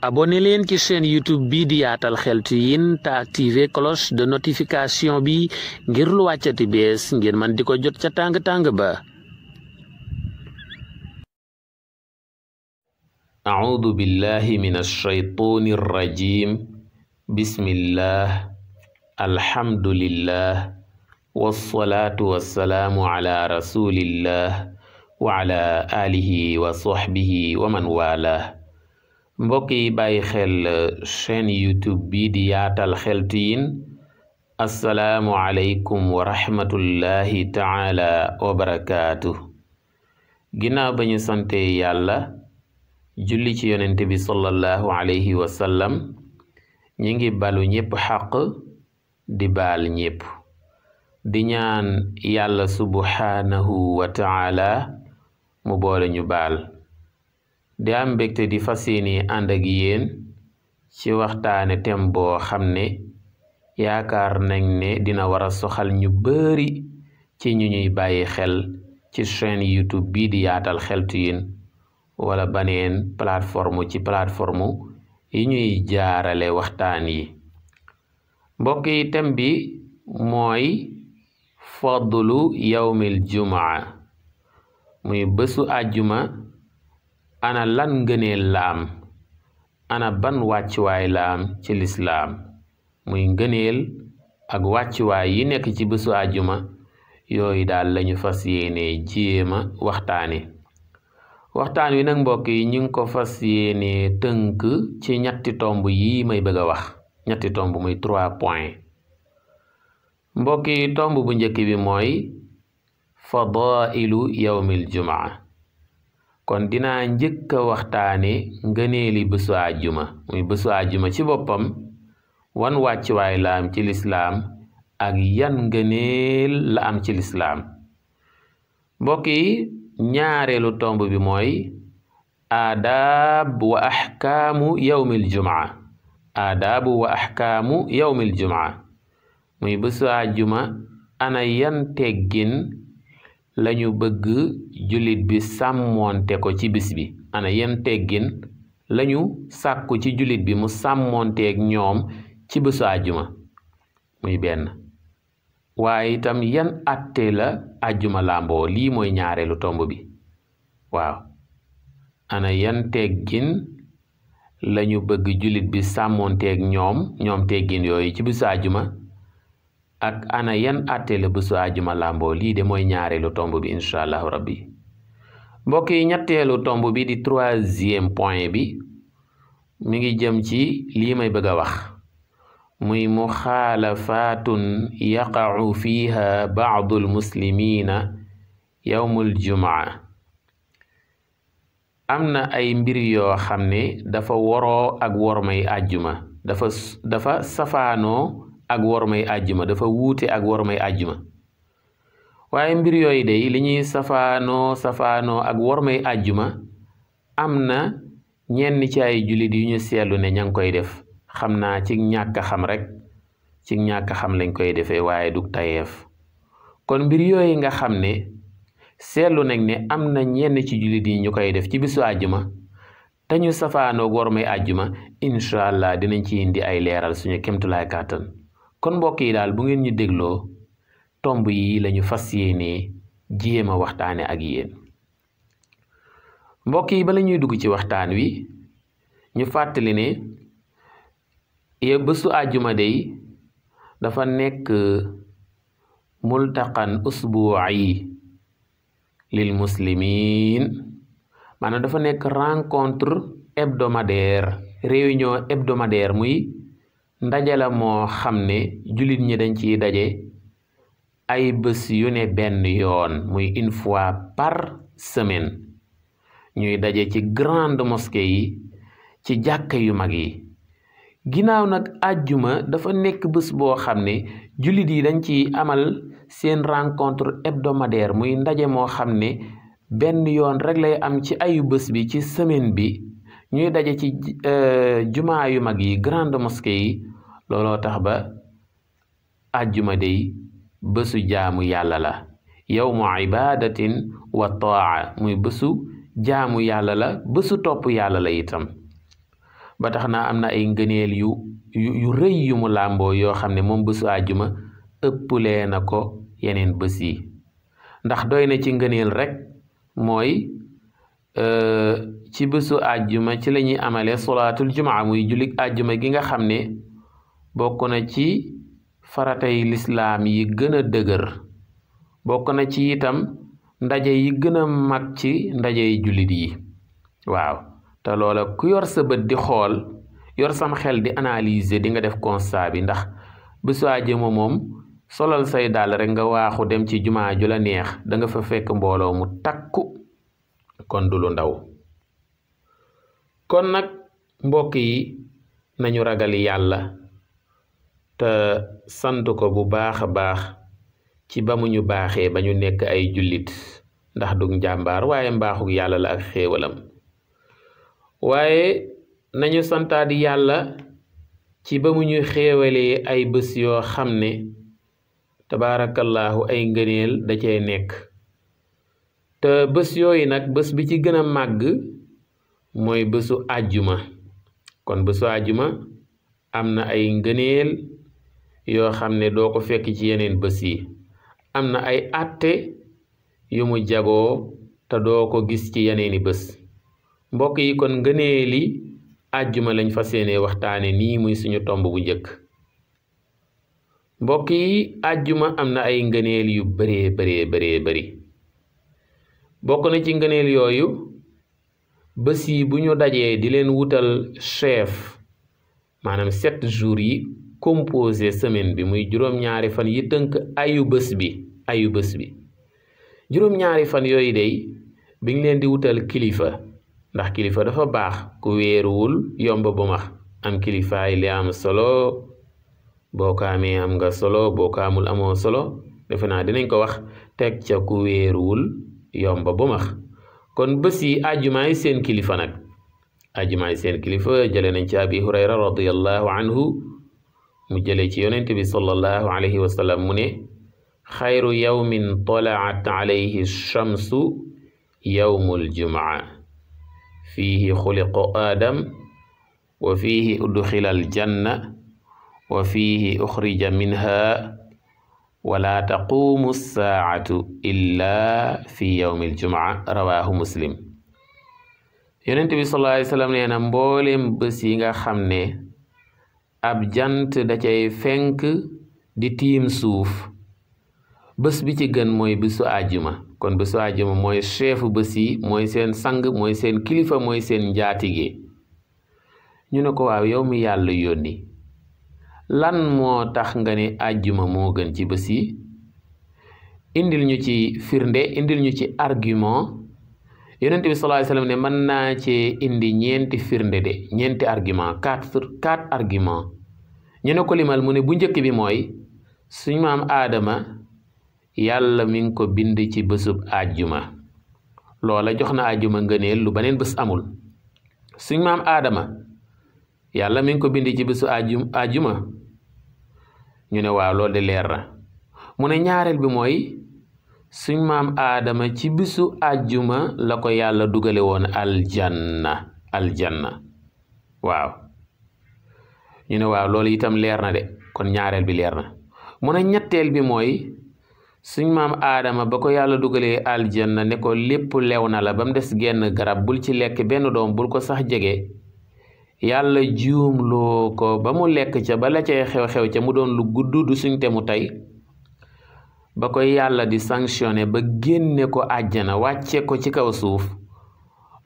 abonné leen ci chaîne YouTube bi di Yaatal Xeltu Yin te activer cloche de notification bi ngir lu wàccati bees ngir man di ko jot ca tàng-tàng ba. A'uudu billahi minash shaytaanir rajiim. Bismillah, alhamdulillah, wassalaatu wassalaamu ala rasulillah wa ala alihi wa sahbihi wa man wala. mbokk yi bàyyi xel chaîne YouTube bi di Yaatal Xeltu Yin, assalaamu aleykum wa rahmatullahi taala wa barakaatu. ginnaaw ba ñu sante yàlla julli ci yonente bi sallallahu alayhi wa sallam, ñi ngi balu ñépp xaq di baal ñépp, di ñaan yàlla subhanahu wa taala mu boole ñu baal. di am mbégte di fas yéene ànd ak yéen ci waxtaane tem boo xam ne yaakaar nañ ne dina war a soxal ñu bari ci ñu ñuy bàyyi xel ci chaîne YouTube bii di Yaatal Xeltu Yin wala baneen plateforme ci plateforme yi ñuy jaarale waxtaan yi. mbokk yi tem bi mooy fadlu yawmil jumaa, muy bésu àjjuma. ana lan ngëneel la am, ana ban wàccuwaay la am ci lislaam. muy ngëneel ak wàccuwaay yi nekk ci bésu àjjuma, yooyu daal lañu fas yéene jéema waxtaan wi nag mbokk yi ñu ngi ko fas yéene tënk ci ñetti tomb yi may bëgg a wax, ñetti tomb muy 3 points. mbokk yi tomb bu njëkk bi mooy fadailu yawmil jumaa. kon dinaa njëkk a waxtaane ngëneeli bésu àjjuma, muy bésu àjjuma ci boppam, wan wàccuwaay la am ci lislaam ak yan ngëneel la am ci lislaam. mbokk yi ñaareelu tomb bi mooy aadaab wa axkaamu yawmil jumaa. aadaabu wa axkaamu yawmil jumaa, muy bésu àjjuma ana yan teggin lañu bëgg jullit bi sàmmoonte ko ci bis bi. ana yan teggin lañu sàkku ci jullit bi mu sàmmoonteeg ñoom ci bésu àjjuma, muy benn. waaye itam yan atte la àjjuma làmboo, lii mooy ñaareelu tomb bi. waaw, ana yan teggin lañu bëgg jullit bi sàmmoonteeg ñoom teggin yooyu ci bésu àjjuma, ak ana yan atte la bésu àjjuma làmboo, lii de mooy ñaareelu tomb bi incha allahu rabbi. mbokk yi ñetteelu tomb bi di 3e point bi mi ngi jëm ci lii may bëgg a wax, muy muxaalafatun yaqa'u fiha ba'du almuslimina yawmul jumaa. am na ay mbir yoo xam ne dafa woroo ak wormay àjjuma, dafa safaanoo ak wormay àjjuma, dafa wuute ak wormay àjjuma. waaye mbir yooyu de li ñuy safaanoo ak wormay àjjuma, am na ñenn ci ay jullit yu ñu seetlu ne ña ngi koy def. xam naa ci ñàkk xam rek, ci ñàkk xam lañ koy defee waaye du tayeef. kon mbir yooyu nga xam ne seetlu nañ ne am na ñenn ci jullit yi ñu koy def ci bisu àjjuma te ñu safaanoo ak wormay àjjuma, incha allah dinañ ci indi ay leeral suñu kemtulaay kàttan. kon mbokk yi daal bu ngeen ñu dégloo, tomb yi lañu fas yéene jéema waxtaane ak yéen. mbokk yi bala ñuy dugg ci waxtaan wi, ñu fàttali ne bésu àjjuma day dafa nekk multaqan usbu'i lil muslimin, maanaam dafa nekk rencontre hebdomadaire, réunion hebdomadaire, muy ndajala moo xam ne jullit ñi dañ ciy daje ay bés yu ne benn yoon, muy une fois par semaine. ñuy daje ci grande mosquée yi, ci jàkka yu mag yi. ginnaaw nag àjjuma dafa nekk bés boo xam ne jullit yi dañ ciy amal seen rencontre hebdomadaire, muy ndaje moo xam ne benn yoon rek lay am ci ayu bés bi ci semaine bi. ñuy daje ci jumaa yu mag yi, grande mosquée yi. looloo tax ba àjjuma day bésu jaamu yàlla la, yawmu ibadatin wa taa, muy bésu jaamu yàlla la, bésu topp yàlla la itam. ba tax na am na ay ngëneel yu rëy yu mu làmboo yoo xam ne moom bésu àjjuma ëpplee na ko yeneen bés yi ndax doy na ci ngëneel rek mooy ci bésu àjjuma ci la ñuy amale solaatul jumaa muy jullit àjjuma gi nga xam ne bokk na ci faratay lislaam yi gën a dëgër bokk na ci itam ndaje yi gën a mag ci ndaje yi jullit yi waaw te loola ku yor sa bët di xool yor sam xel di analyser di nga def constat bi ndax bésu àjjuma moom solal say dàll rek nga waaxu dem ci jumaa ju la neex da nga fa fekk mbooloo mu takku kon du lu ndaw kon nag mbokk yi nañu ragal yàlla te sant ko bu baax a baax ci ba mu ñu baaxee ba ñu nekk ay jullit ndax dug njàmbaar waaye mbaaxug yàlla la ak xéewalam waaye nañu santaat yàlla ci ba mu ñu xéewalee ay bés yoo xam ne tabaarakallaahu ay ngëneel da cee nekk te bés yooyu nag bés bi ci gën a màgg mooy bésu àjjuma kon bésu àjjuma am na ay ngëneel yoo xam ne doo ko fekk ci yeneen bés yi am na ay àtte yu mu jagoo te doo ko gis ci yeneeni bés mbokk yi kon ngëneeli àjjuma lañ fas yéene waxtaane nii muy suñu tomb bu njëkk mbokk yi àjjuma am na ay ngëneel yu bëree bëri bokk na ci ngëneel yooyu bés yi bu ñu dajee di leen wutal chef maanaam 7 jours yi composé semaine bi muy juróom-ñaari fan yi tënk ayu bés bi juróom-ñaari fan yooyu day bi ngi leen di wutal kilifa ndax kilifa dafa baax ku wéeruwul yomb bu max am kilifaay li am solo boo ko amee am nga solo boo ko amul amoo solo defe naa dinañ ko wax teg ca ku wéeruwul yomb bu max kon bés yi àjjumaay seen kilifa nag àjjumaay seen kilifa jële nañ ci abi hurayra radiyallahu anhu mu jële ci yonent bi sallallahu alayhi wa sallam mu ne xayru yawmin talaat alayhi shamsu yawmul jumaa fiihi xuliqa aadam wa fiihi udxila aljanna wa fiihi uxrija minha wala taqumu saacatu illa fi yawmi aljumaa rawaahu muslim yonent bi sallallahu alayhi wa sallam nee na mbooleem bés yi nga xam ne ab jant da cay fenk di tiim suuf bés bi ci gën mooy bésu àjjuma kon bésu àjjuma mooy chefu bés yi mooy seen sang mooy seen kilifa mooy seen njaatige ñu ne ko waaw yow mi yàlla yónni lan moo tax nga ne àjjuma moo gën ci bés yi indil ñu ci firnde indil ñu ci argument yonent bi sallallahu alayhi wasallam ne mën naa ci indi ñeenti firnde de ñeenti argument quatre argument ñu ne ko limal mu ne bu njëkk bi mooy suñ maam aadama yàlla mi ngi ko bind ci bésub àjjuma loola jox na àjjuma ngëneel lu beneen bés amul suñ maam aadama yàlla mi ngi ko bind ci bésu àjjuma ñu ne waaw loolu de leer na mu ne ñaareel bi mooy suñ maam aadama ci bésu àjjuma la ko yàlla dugale woon aljanna waaw ñu ne waaw loolu itam leer na de kon ñaareel bi leer na mu ne ñetteel bi mooy suñ maam aadama ba ko yàlla dugalee aljanna ne ko lépp lew na la ba mu des genn garab bul ci lekk benn doom bul ko sax jege yàlla juumloo ko ba mu lekk ca ba la cay xew-xew ca mu doon lu gudd du suñ te mu tey ba ko yàlla di sanctionné ba génne ko àjjana wàcce ko ci kaw suuf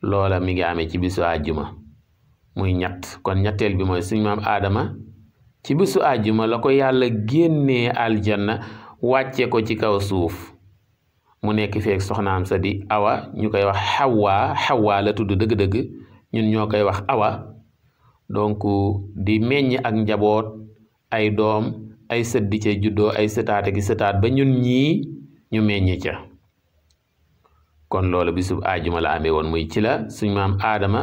loola mi ngi amee ci bisu àjjuma muy ñett kon ñetteel bi mooy suñ maam aadama ci bisu àjjuma la ko yàlla génnee aljanna wàcce ko ci kaw suuf mu nekk feek soxnaam sa di awa ñu koy wax xawaa la tudd dëgg-dëgg ñun ñoo koy wax awa donc di meññ ak njaboot ay doom ay sët di ca juddoo ay sëtaat ak sëtaat ba ñun ñii ñu meññ ca kon loolu bisub àjjuma la amee woon muy ci la suñ maam aadama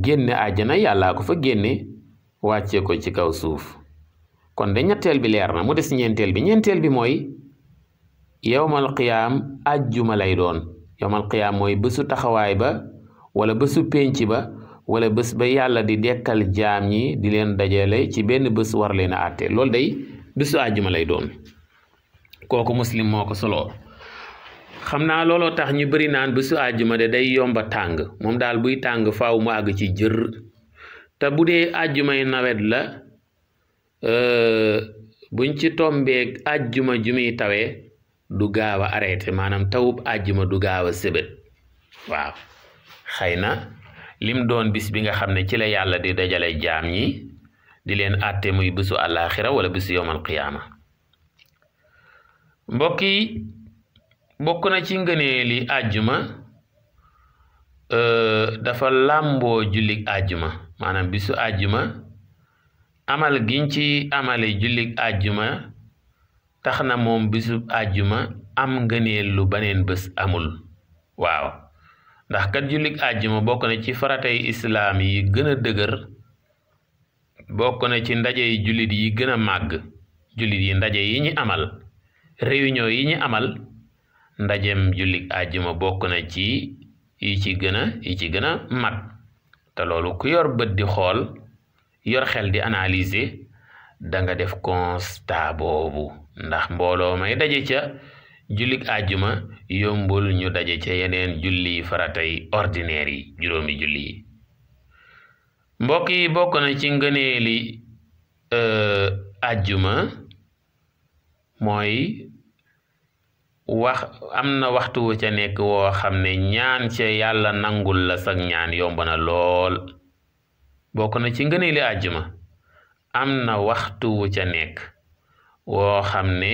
génne àjjana yàllaa ko fa génne wàcce ko ci kaw suuf kon de ñetteel bi leer na mu des ñeenteel bi mooy yawmal qiyaam àjjuma lay doon yawmal qiyaam mooy bésu taxawaay ba wala bésu pénc ba wala bés ba yàlla di dekkal jaam ñi di leen dajale ci benn bés war leen a àtte loolu day bésu àjjuma lay doon. kooku Muslim moo ko soloo. xam naa looloo tax ñu bari naan bésu àjjuma de day yomba tàng moom daal buy tàng faaw mu àgg ci jër te bu dee àjjumay nawet la buñ ci tombeeg àjjuma ju muy tawee du gaaw a arrêté maanaam tawub àjjuma du gaaw a sëbët waaw xëy na lim doon bis bi nga xam ne ci la yàlla di dajale jaam ñi di leen àtte muy bésu àllaaxira wala bésu yowmal qiyaama. mbokk yi bokk na ci ngëneeli àjjuma dafa làmboo jullig àjjuma maanaam bisu àjjuma amal giñ ci amale jullig àjjuma tax na moom bisu àjjuma am ngëneel lu baneen bés amul waaw ndax kat jullig àjjuma bokk na ci faratay islaam yi gën a dëgër bokk na ci ndaje yi jullit yi gën a màgg jullit yi ndaje yi ñi amal réunion yi ñi amal ndajem jullig àjjuma bokk na ci yi ci gën a mag te loolu ku yor bët di xool yor xel di analyser da nga def constat boobu ndax mbooloo may daje ca jullig àjjuma yombul ñu daje ca yeneen julli faratay ordinaire yi juróomi julli yi. mbokk yi bokk na ci ngëneeli àjjuma mooy am na waxtu wu ca nekk woo xam ne ñaan ca yàlla nangul la sag ñaan yomb na lool. bokk na ci ngëneeli àjjuma am na waxtu wu ca nekk woo xam ne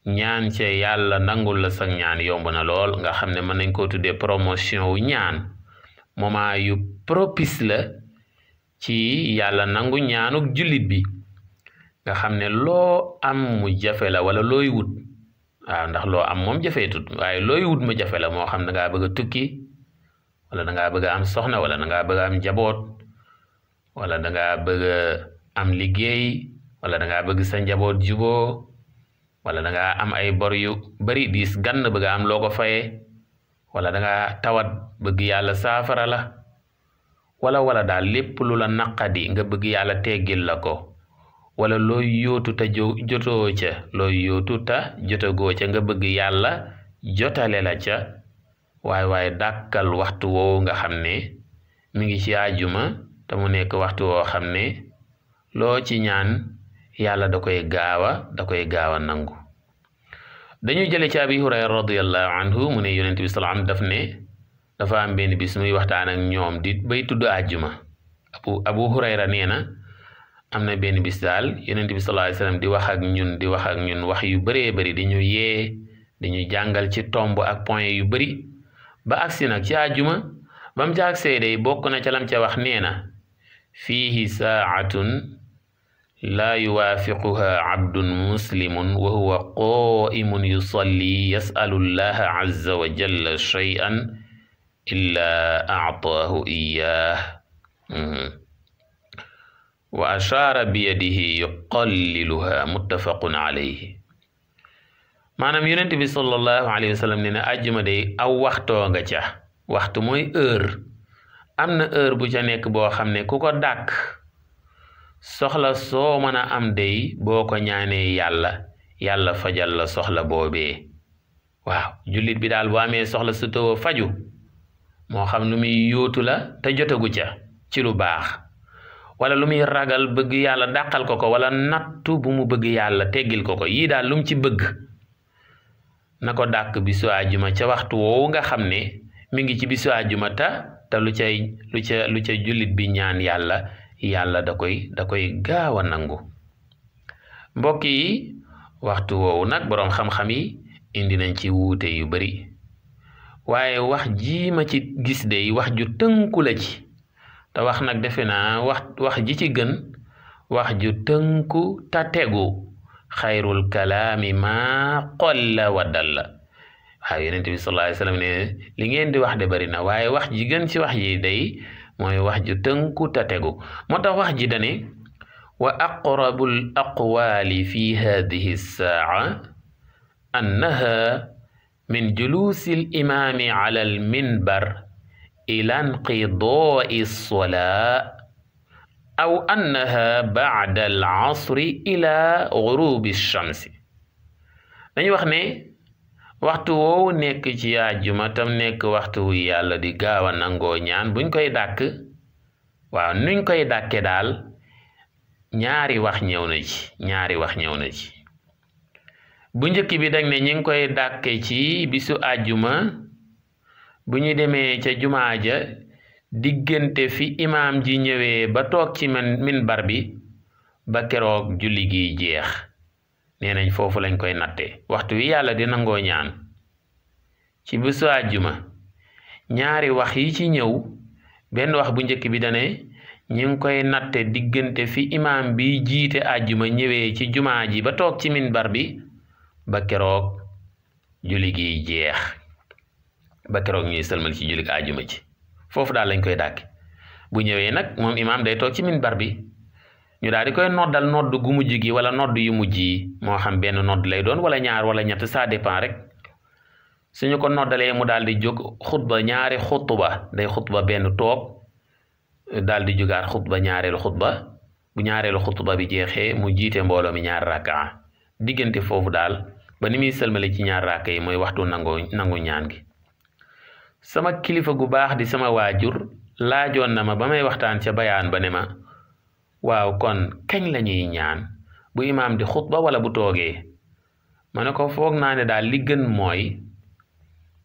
ñaan ca yàlla nangul la sag ñaan yomb na lool nga xam ne mën nañ koo tuddee promotion wu ñaan moment yu propice la ci yàlla nangu ñaanuk jullit bi nga xam ne loo am mu jafe la wala looy wut waaw ndax loo am moom jafeetut waaye looy wut mu jafe la moo xam ne dangaa bëgg a tukki wala dangaa bëgg a am soxna wala dangaa bëgg a am njaboot wala dangaa bëgg a am liggéey wala dangaa bëgg sa njaboot juboo wala dangaa am ay bor yu bari diis gann bëgg a am loo ko faye wala dangaa tawat bëgg yàlla saafara la wala daal lépp lu la naqadi nga bëgg yàlla teggil la ko wala looy yóotu ta jotoo ca looy yóotu ta jotagoo ca nga bëgg yàlla jotale la ca waaye dàkkal waxtu woowu nga xam ne mi ngi ci àjjuma te mu nekk waxtu woo xam ne loo ci ñaan yàlla da koy gaaw a nangu. dañuy jële ci Abi Hurayra radiyallahu anhu mu ne yonent bi sallallahu alayhi wasallam daf ne dafa am benn bis muy waxtaan ak ñoom di bay tudd àjjuma Abu Hurayra nee na am na benn bis daal yonent bi sallallahu alayhi wasallam di wax ak ñun wax yu bëree bëri di ñu yee di ñu jàngal ci tomb ak point yu bëri ba agsi nag ci àjjuma bam ca agsee day bokk na ca lam ca wax nee na fiihi saa'atun laa yuwaafiquha abdun muslimun wa huwa qaa'imun yusalli yas'alu llaha azza wa jalla shay'an illa a'taahu iyyah wa ashaara biyadihi yuqalliluha muttafaqun alayhi. maanaam yonent bi sallallahu alayhi wa sallam ne na àjjuma day aw waxtoo nga ca waxtu mooy heure am na heure bu ca nekk boo xam ne ku ko dàkk soxla soo mën a am day boo ko ñaanee yàlla fajal la soxla boobee waaw jullit bi daal bu amee soxla su tëw faju moo xam lu muy yóotu la te jotagu ca ci lu baax wala lu muy ragal bëgg yàlla dàqal ko ko wala nattu bu mu bëgg yàlla teggil ko ko yii daal lu mu ci bëgg na ko dàkk bisu àjjuma ca waxtu woowu nga xam ne mi ngi ci bisu àjjuma te lu ca jullit bi ñaan yàlla da koy gaaw a nangu. mbokk yi waxtu woowu nag boroom xam-xam yi indi nañ ci wuute yu bari waaye wax ji ma ci gis de wax ju tënku la ci te wax nag defe naa wax ji ci gën wax ju tënku ta tegu xayrul kalaami maa qalla wa dalla waaw yonent bi sallallahu alayhi wasallam ne li ngeen di wax de bari na waaye wax ji gën ci wax yi day mooy wax ju tënku ta tegu moo tax wax ji dane wa aqrabul aqwaali fi hadihi saa'a annaha min juluusi al imaami ala al minbar ila inqidaai lsolaa aw annaha bacda alcasri ila gurubi lchamsi. dañu wax ne waxtu woowu nekk ci àjjuma tam nekk waxtu wu yàlla di gaaw a nangoo ñaan buñ koy dàkk, waaw nuñ koy dàkke daal ñaari wax ñëw na ci bu njëkk bi dag ne ñi ngi koy dàkke ci bisu àjjuma bu ñu demee ca jumaa ja diggante fi imaam ji ñëwee ba toog ci minbar bi ba keroog julli gi jeex. nee nañ foofu lañ koy natte waxtu wi yàlla di nangoo ñaan ci bisu àjjuma. ñaari wax yi ci ñëw, benn wax bu njëkk bi dane ñi ngi koy natte diggante fi imaam bi jiite àjjuma ñëwee ci jumaa ji ba toog ci minbar bi ba keroog julli gi jeex, ba keroog ñuy sëlmal ci julli àjjuma ji. foofu daal lañ koy dàkk. bu ñëwee nag moom imaam day toog ci minbar bi, ñu daal di koy noddal nodd gu mujj gi wala nodd yu mujj yi, moo xam benn nodd lay doon wala ñaar wala ñett, ça dépend rek. suñu ko noddalee mu daal di jóg xutba ñaari xutba, day xutba benn toog daal di jógaat xutba ñaareelu xutba. bu ñaareelu xutba bi jeexee mu jiite mbooloo mi ñaar rakka. diggante foofu daal ba ni muy sëlmale ci ñaar rakka yi mooy waxtu nangu ñaan gi. sama kilifa gu baax di sama waajur laajoon na ma ba may waxtaan ca bayaan ba ne ma, waaw kon kañ la ñuy ñaan, bu imaam di xutba wala bu toogee? ma ne ko foog naa ne daal li gën mooy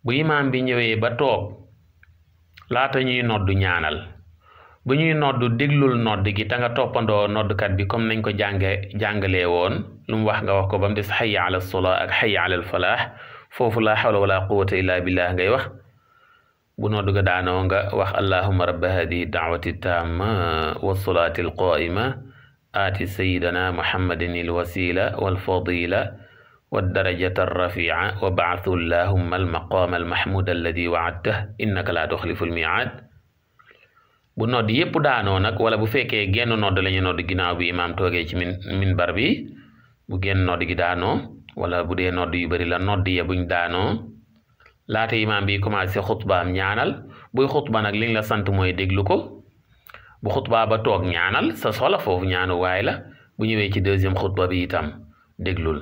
bu imaam bi ñëwee ba toog laata ñuy noddu ñaanal. bu ñuy noddu déglul nodd gi te nga toppandoo noddkat bi comme nañ ko jàngalee woon, lu mu wax nga wax ko ba mu des hayya ala solaa ak hayya ala falaax. foofu la hawla wala quwwata illa billah ngay wax. bu noddu ga daanoo nga wax allahumma rabba hadihi da'wati tamma wassalaati alqaa'ima aati sayyidana muhammadin alwasila walfadila waddarajata arrafi'a wa ba'athu allahumma almaqama almahmuda alladi wa'adtahu innaka la tuxlifu almi'aad. bu nodd yépp daanoo nag, wala bu fekkee genn nodd lañu nodd ginnaaw bi imaam toogee ci minbar bi, bu genn nodd gi daanoo wala bu dee nodd yu bari la nodd ya buñ daanoo, laata imaam bi commencé xutbaam ñaanal. buy xutba nag liñ la sant mooy déglu ko. bu xutba ba toog ñaanal sa soxla foofu ñaanu waay la. bu ñëwee ci deuxième xutba bi itam déglul.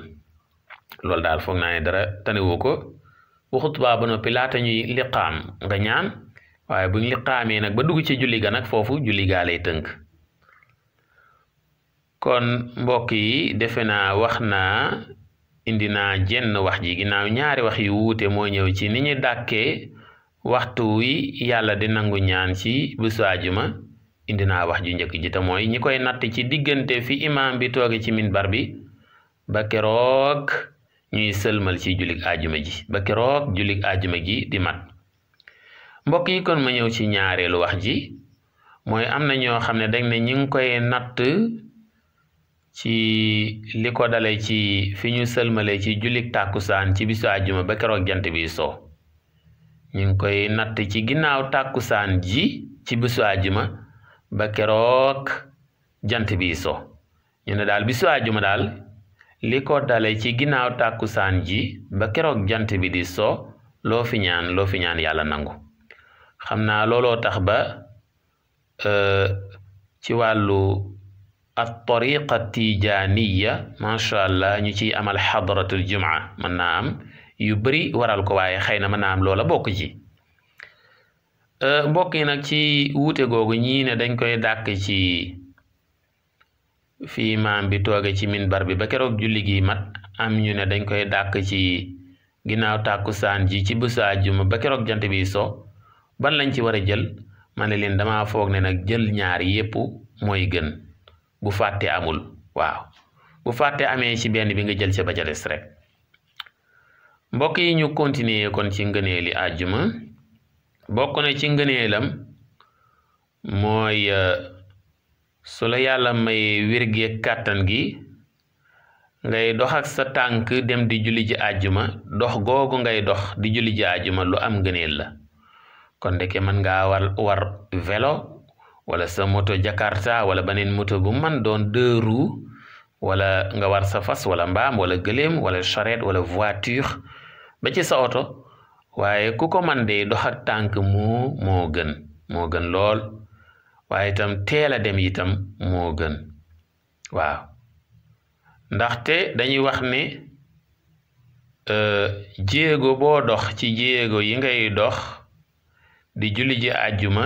loolu daal foog naa ne dara tanewu ko. bu xutba ba noppi laata ñuy liqaam nga ñaan, waaye buñ liqaamee nag ba dugg ci julli ga nag foofu julli gaa lay tënk. kon mbokk yi defe naa wax naa indi naa jenn wax ji ginnaaw ñaari wax yu wuute moo ñëw ci ni ñu dàkkee waxtu wi yàlla di nangu ñaan ci bésu àjjuma. indi naa wax ju njëkk ji te mooy ñi koy natt ci diggante fi imaam bi tooge ci minbar bi ba keroog ñuy sëlmal ci jullig àjjuma ji, ba keroog jullig àjjuma ji di mat. mbokk yi kon ma ñëw ci ñaareelu wax ji, mooy am na ñoo xam ne dañ ne ñi ngi koy natt ci li ko dale ci fi ñu sëlmale ci jullik tàkkusaan ci bisu àjjuma ba keroog jant bi so. ñu ngi koy natt ci ginnaaw tàkkusaan ji ci bisu àjjuma ba keroog jant bi so. ñu ne daal bisu àjjuma daal li ko dale ci ginnaaw tàkkusaan ji ba keroog jant bi di so, loo fi ñaan yàlla nangu. xam naa looloo tax ba ci wàllu at-tariqa tijaaniya macha allah ñu ciy amal xadratul jumaa, mën naa am yu bari waral ko, waaye xëy na mën naa am loola bokk ci. mbokk yi nag ci wuute googu ñii ne dañ koy dàkk ci fi imaam bi tooge ci minbar bi ba keroog julli gi mat, am ñu ne dañ koy dàkk ci ginnaaw tàkkusaan ji ci bésu àjjuma ba keroog jant bi so. ban lañ ci war a jël? ma ne leen dama foog ne nag jël ñaar yépp mooy gën bu fàtte amul. waaw bu fàtte amee ci benn bi nga jël ca ba ca des rek. mbokk yi ñu continuer kon ci ngëneeli àjjuma. bokk na ci ngëneelam mooy su la yàlla may wérge kàttan gi ngay dox ak sa tànk dem di julli ji àjjuma, dox googu ngay dox di julli ji àjjuma lu am ngëneel la. kon ndeke mën ngaa war vélo wala sa moto jakarta wala beneen moto bu man doon 2 roues, wala nga war sa fas wala mbaam wala gëléem wala charrette wala voiture ba ci sa oto, waaye ku ko man de dox ak tànk moo gën lool waaye itam teel a dem itam moo gën waaw ndaxte dañuy wax ne jéego boo dox ci jéego yi ngay dox di julli ji àjjuma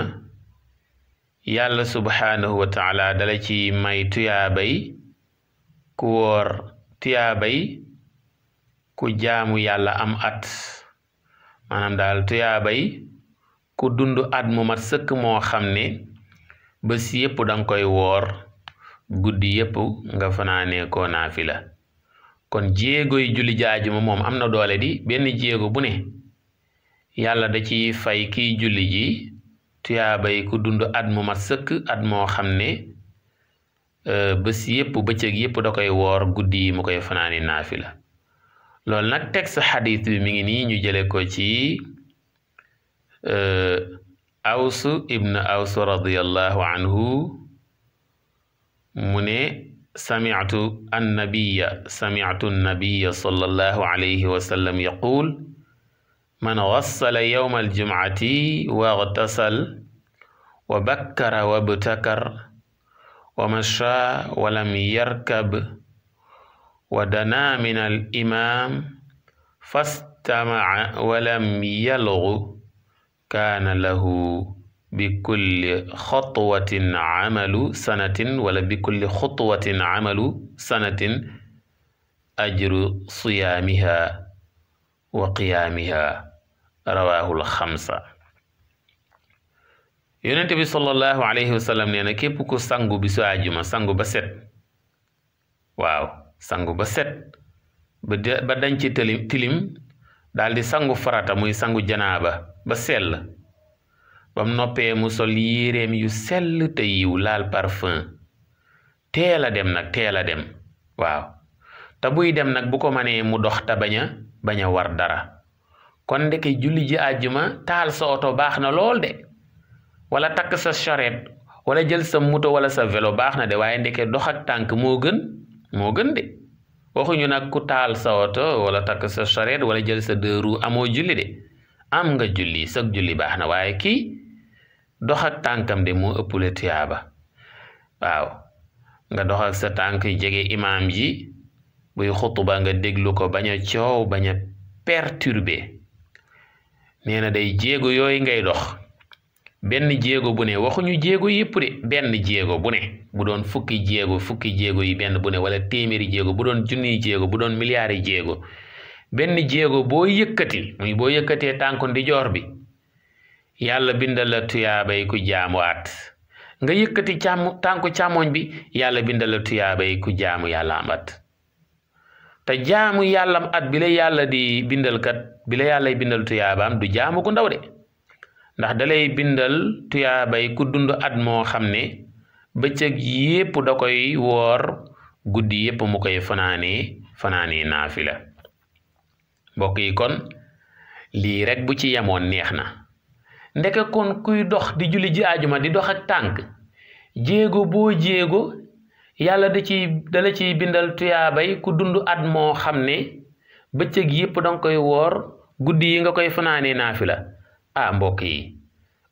yàlla subhaanahu wa taala dala ci may tuyaabay ku woor tuyaabay ku jaamu yàlla am at maanaam daal tuyaabay ku dund at mu mat sëkk moo xam ne bés yépp danga koy woor guddi yépp nga fanaanee ko naafila kon jéego yi julli ji àjjuma moom am na doole di benn jéego bu ne yàlla da ci fay kiy julli ji tuyaabay ku dund at mu mat sëkk at moo xam ne bés yépp bëccëg yépp da koy woor guddi yi mu koy fanaani naafila loolu nag texte xadiis bi mi ngi nii ñu jële ko ci Aws ibn Aws radiyallahu anhu mu ne sami'tu annabiya sallallahu alayhi wa sallam yaqul man ghassala yawma aljum'ati waghtasal wa bakkara wabtakar wa masha wa lam yarkab wa dana min al-imam fastama'a wa lam yalghu kaana lahu bi kulli xutwatin amalu sanatin wala bi kulli xutwatin amalu sanatin ajru siyaamiha wa qiyaamiha rawaahul xamsa. Yonent bi sallallahu alayhi wa sallam nee na képp ku sangu bisu àjjuma sangu ba set waaw sangu ba set ba dañ ci tilim daal di sangu farata muy sangu janaaba ba sell bam noppee mu sol yéreem yu sell te yiw laal parfum teel a dem nag teel a dem waaw te buy dem nag bu ko manee mu dox te bañ a war dara kon ndeke julli ji àjjuma taal sa oto baax na lool de wala takk sa charrette wala jël sa moto wala sa vélo baax na de waaye ndeke dox ak tànk moo gën de waxuñu nag ku taal sa oto wala takk sa charrette wala jël sa deux roues amoo julli de am nga julli sag julli baax na waaye kii dox ak tànkam de moo ëppule tuyaaba waaw nga dox ak sa tànk jege imaam ji buy xutuba nga déglu ko bañ a coow bañ a perturber nee na day jéego yooyu ngay dox benn jéego bu ne waxuñu jéego yépp de benn jéego bu ne bu doon fukki jéego yi benn bu ne wala téeméeri jéego bu doon junniy jéego bu doon milliards yi jéego benn jéego boo yëkkati muy boo yëkkatee tànku ndijoor bi yàlla bindal la tuyaabay ku jaamu at nga yëkkati tànku càmmoñ bi yàlla bindal la tuyaabay ku jaamu yàlla am at te jaamu yàllam at bi la yàlla di bindal kat bi la yàlla bindal tuyaabaam du jaamu gu ndaw de ndax dalay bindal tuyaabay ku dund at moo xam ne bëccëg yépp da koy woor guddi yépp mu koy fanaanee naafila mbokk yi kon lii rek bu ci yemoon neex na ndeke kon kuy dox di julli ji àjjuma di dox ak tànk jéego boo jéego yàlla dala ciy bindal tuyaabay ku dund at moo xam ne bëccëg yépp danga koy woor guddi yi nga koy fanaanee naafila mbokk yi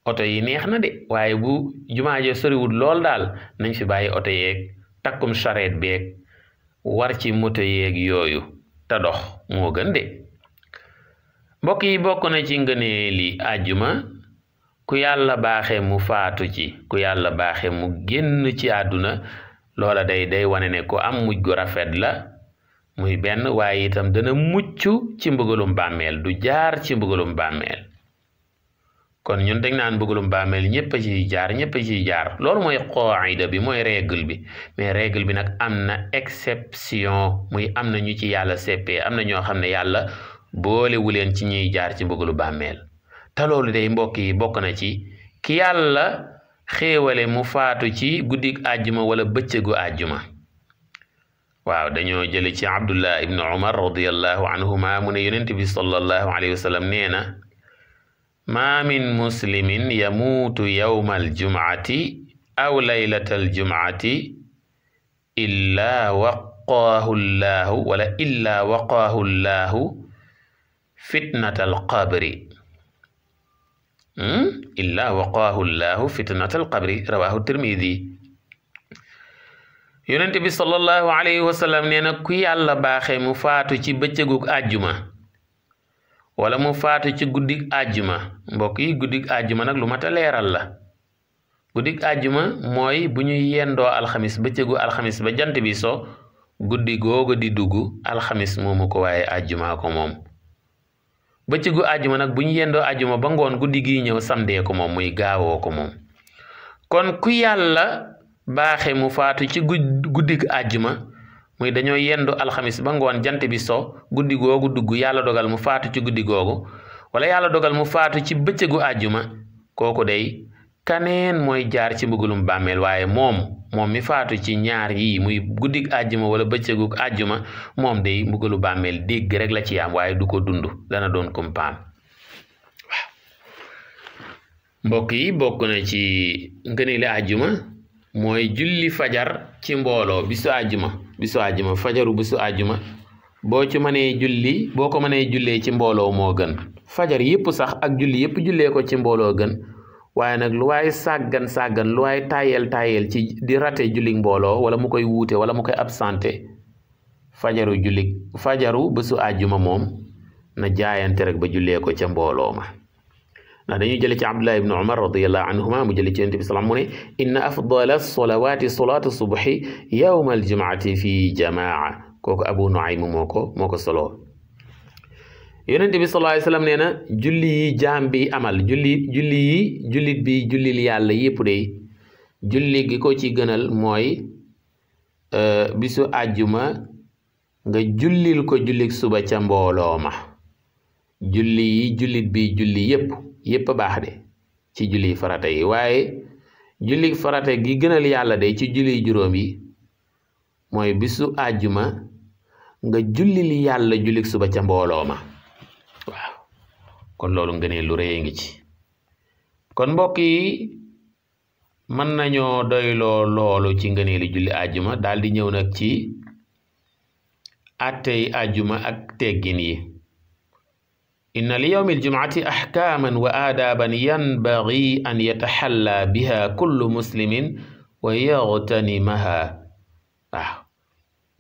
oto yi neex na de waaye bu jumaa ja soriwul lool daal nañ fi bàyyi oto yeeg takkum charrette beeg war ci moto yeeg yooyu te dox moo gën de mbokk yi bokk na ci ngëneeli àjjuma ku yàlla baaxe mu faatu ci ku yàlla baaxe mu génn ci àdduna loola day wane ne ku am mujj gu rafet la muy benn waaye itam dana mucc ci mbugalum bàmmeel du jaar ci mbugalum bàmmeel kon ñun dañ naan mbugalum bàmmeel ñëpp a ciy jaar loolu mooy qaida bi mooy règle bi mais règle bi nag am na exception muy am na ñu ci yàlla seppee am na ñoo xam ne yàlla boolewu leen ci ñuy jaar ci mbugalu bàmmeel te loolu day mbokk yi bokk na ci ki yàlla xéewale mu faatu ci guddik àjjuma wala bëccëgu àjjuma waaw dañoo jële ci Abdullah ibn Umar radiyallahu anhuma mu ne yonent bi sallallahu alayhi wa sallam nee na ma min muslimin yamuutu yawma aljumcati aw laylata aljumcati illaa waqaahu llaahu wala illaa waqaahu llaahu fitnata alqabri illa waqaahu llahu fitnatal qabri rawahu tirmidi. yonente bi sallallahu alayhi wa sallam nee na ku yàlla baaxee mu faatu ci bëccëgug àjjuma wala mu faatu ci guddig àjjuma. mbokk yi guddig àjjuma nag lu mat a leeral la. guddig àjjuma mooy bu ñu yendoo alxamis bëccëgu alxamis ba jant bi so guddi googu di dugg alxamis moomu ko waaye àjjuma ko moom. bëccëgu àjjuma nag bu ñu yendoo àjjuma ba ngoon guddi gi ñëw samdee ko moom muy gaawoo ko moom. kon ku yàlla baaxe mu faatu ci guddig àjjuma muy dañoo yendu alxamis ba ngoon jant bi so guddi googu dugg yàlla dogal mu faatu ci guddi googu wala yàlla dogal mu faatu ci bëccëgu àjjuma kooku day kaneen mooy jaar ci mbugulum bàmmeel waaye moom mi faatu ci ñaar yi muy guddig àjjuma wala bëccëgu àjjuma moom day mbugulu bàmmeel dégg rek la ci am waaye du ko dund dana doon kumpaam. waaw mbokk yi bokk na ci ngëneeli àjjuma mooy julli fajar ci mbooloo bisu àjjuma fajaru bisu àjjuma boo ko mënee jullee ci mbooloo moo gën. fajar yépp sax ak julli yépp jullee ko ci mbooloo gën waaye nag lu waay sàggan lu waay tayel ci di rate julli mbooloo wala mu koy wuute wala mu koy absenté fajaru bisu àjjuma moom na jaayante rek ba jullee ko ca mbooloo ma. ndax dañuy jële ci Abdullah ibn Umar radiyallahu anhuma mu jële ci Yonent bi salaam mu ne inna afdala salawaati salaatu subhi yawma aljum'ati fi jamaa. kooku Abu Nuaym moo ko solo. Yonent bi sallallahu alayhi wasallam nee na julli yi jaam bi amal jullit bi jullil yàlla yépp de julli gi ko ci gënal mooy bisu àjjuma nga jullil ko jullik suba ca mbooloo ma. julli yi jullit bi julli yépp baax de ci julli farata yi waaye julli farata gi gënal yàlla de ci julli juróom yi mooy bisu àjjuma nga jullil yàlla jullik suba ca mbooloo ma. waaw kon loolu ngëneel lu rëy ngi ci. kon mbokk yi mën nañoo doyloo loolu ci ngëneelu julli àjjuma daal di ñëw nag ci attey àjjuma ak teggin yi. inna li yawmi aljum'ati ahkaaman wa aadaaban yanbaghi an yataxalla biha kullu muslimin wa yaghtanimaha. waaw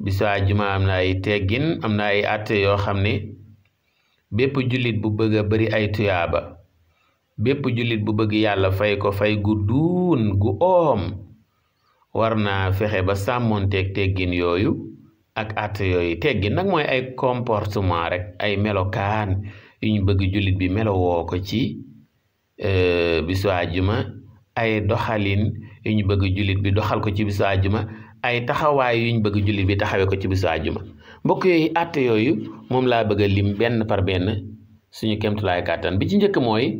bisu àjjuma am na ay teggin am na ay atte yoo xam ne bépp jullit bu bëgg a bari ay tuyaaba bépp jullit bu bëgg yàlla fay ko fay gu duun gu oom war naa fexe ba sàmmonteeg teggin yooyu ak atte yooyu. teggin nag mooy ay comportement rek ay melokaan yu ñu bëgg jullit bi melowoo ko ci bisu àjjuma ay doxalin yu ñu bëgg jullit bi doxal ko ci bisu àjjuma ay taxawaay yu ñu bëgg jullit bi taxawee ko ci bisu àjjuma. mbokk yooyu àtte yooyu moom laa bëgg a lim benn par benn suñu kéemtulaay kàttan. bi ci njëkk mooy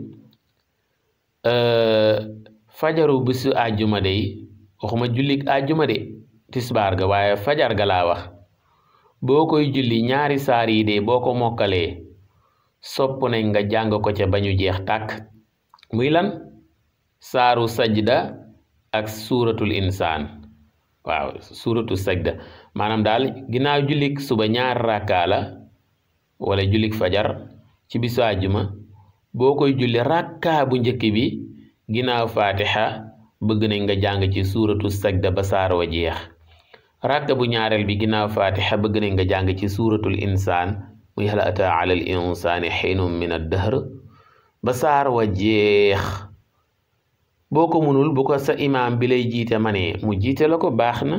fajaru bisu àjjuma de waxuma jullik àjjuma de tisbaar ga waaye fajar ga laa wax boo koy julli ñaari saar yi de boo ko mokkalee sopp nañ nga jàng ko ca ba ñu jeex tàkk. muy lan? saaru sajda ak suuratul insaan. waaw suuratu sajda maanaam daal ginnaaw jullik suba ñaar rakkaa la wala jullik fajar ci bisu àjjuma boo koy julli rakkaa bu njëkk bi ginnaaw fatiha bëgg nañ nga jàng ci suuratu sajda ba saar wa jeex. rakka bu ñaareel bi ginnaaw fatiha bëgg nañ nga jàng ci suuratul insaan muy hal ataa ala al insaani xiinun min ad-dahr ba saar wa jeex. boo ko munul bu ko sa imaam bi lay jiite manee mu jiite la ko baax na.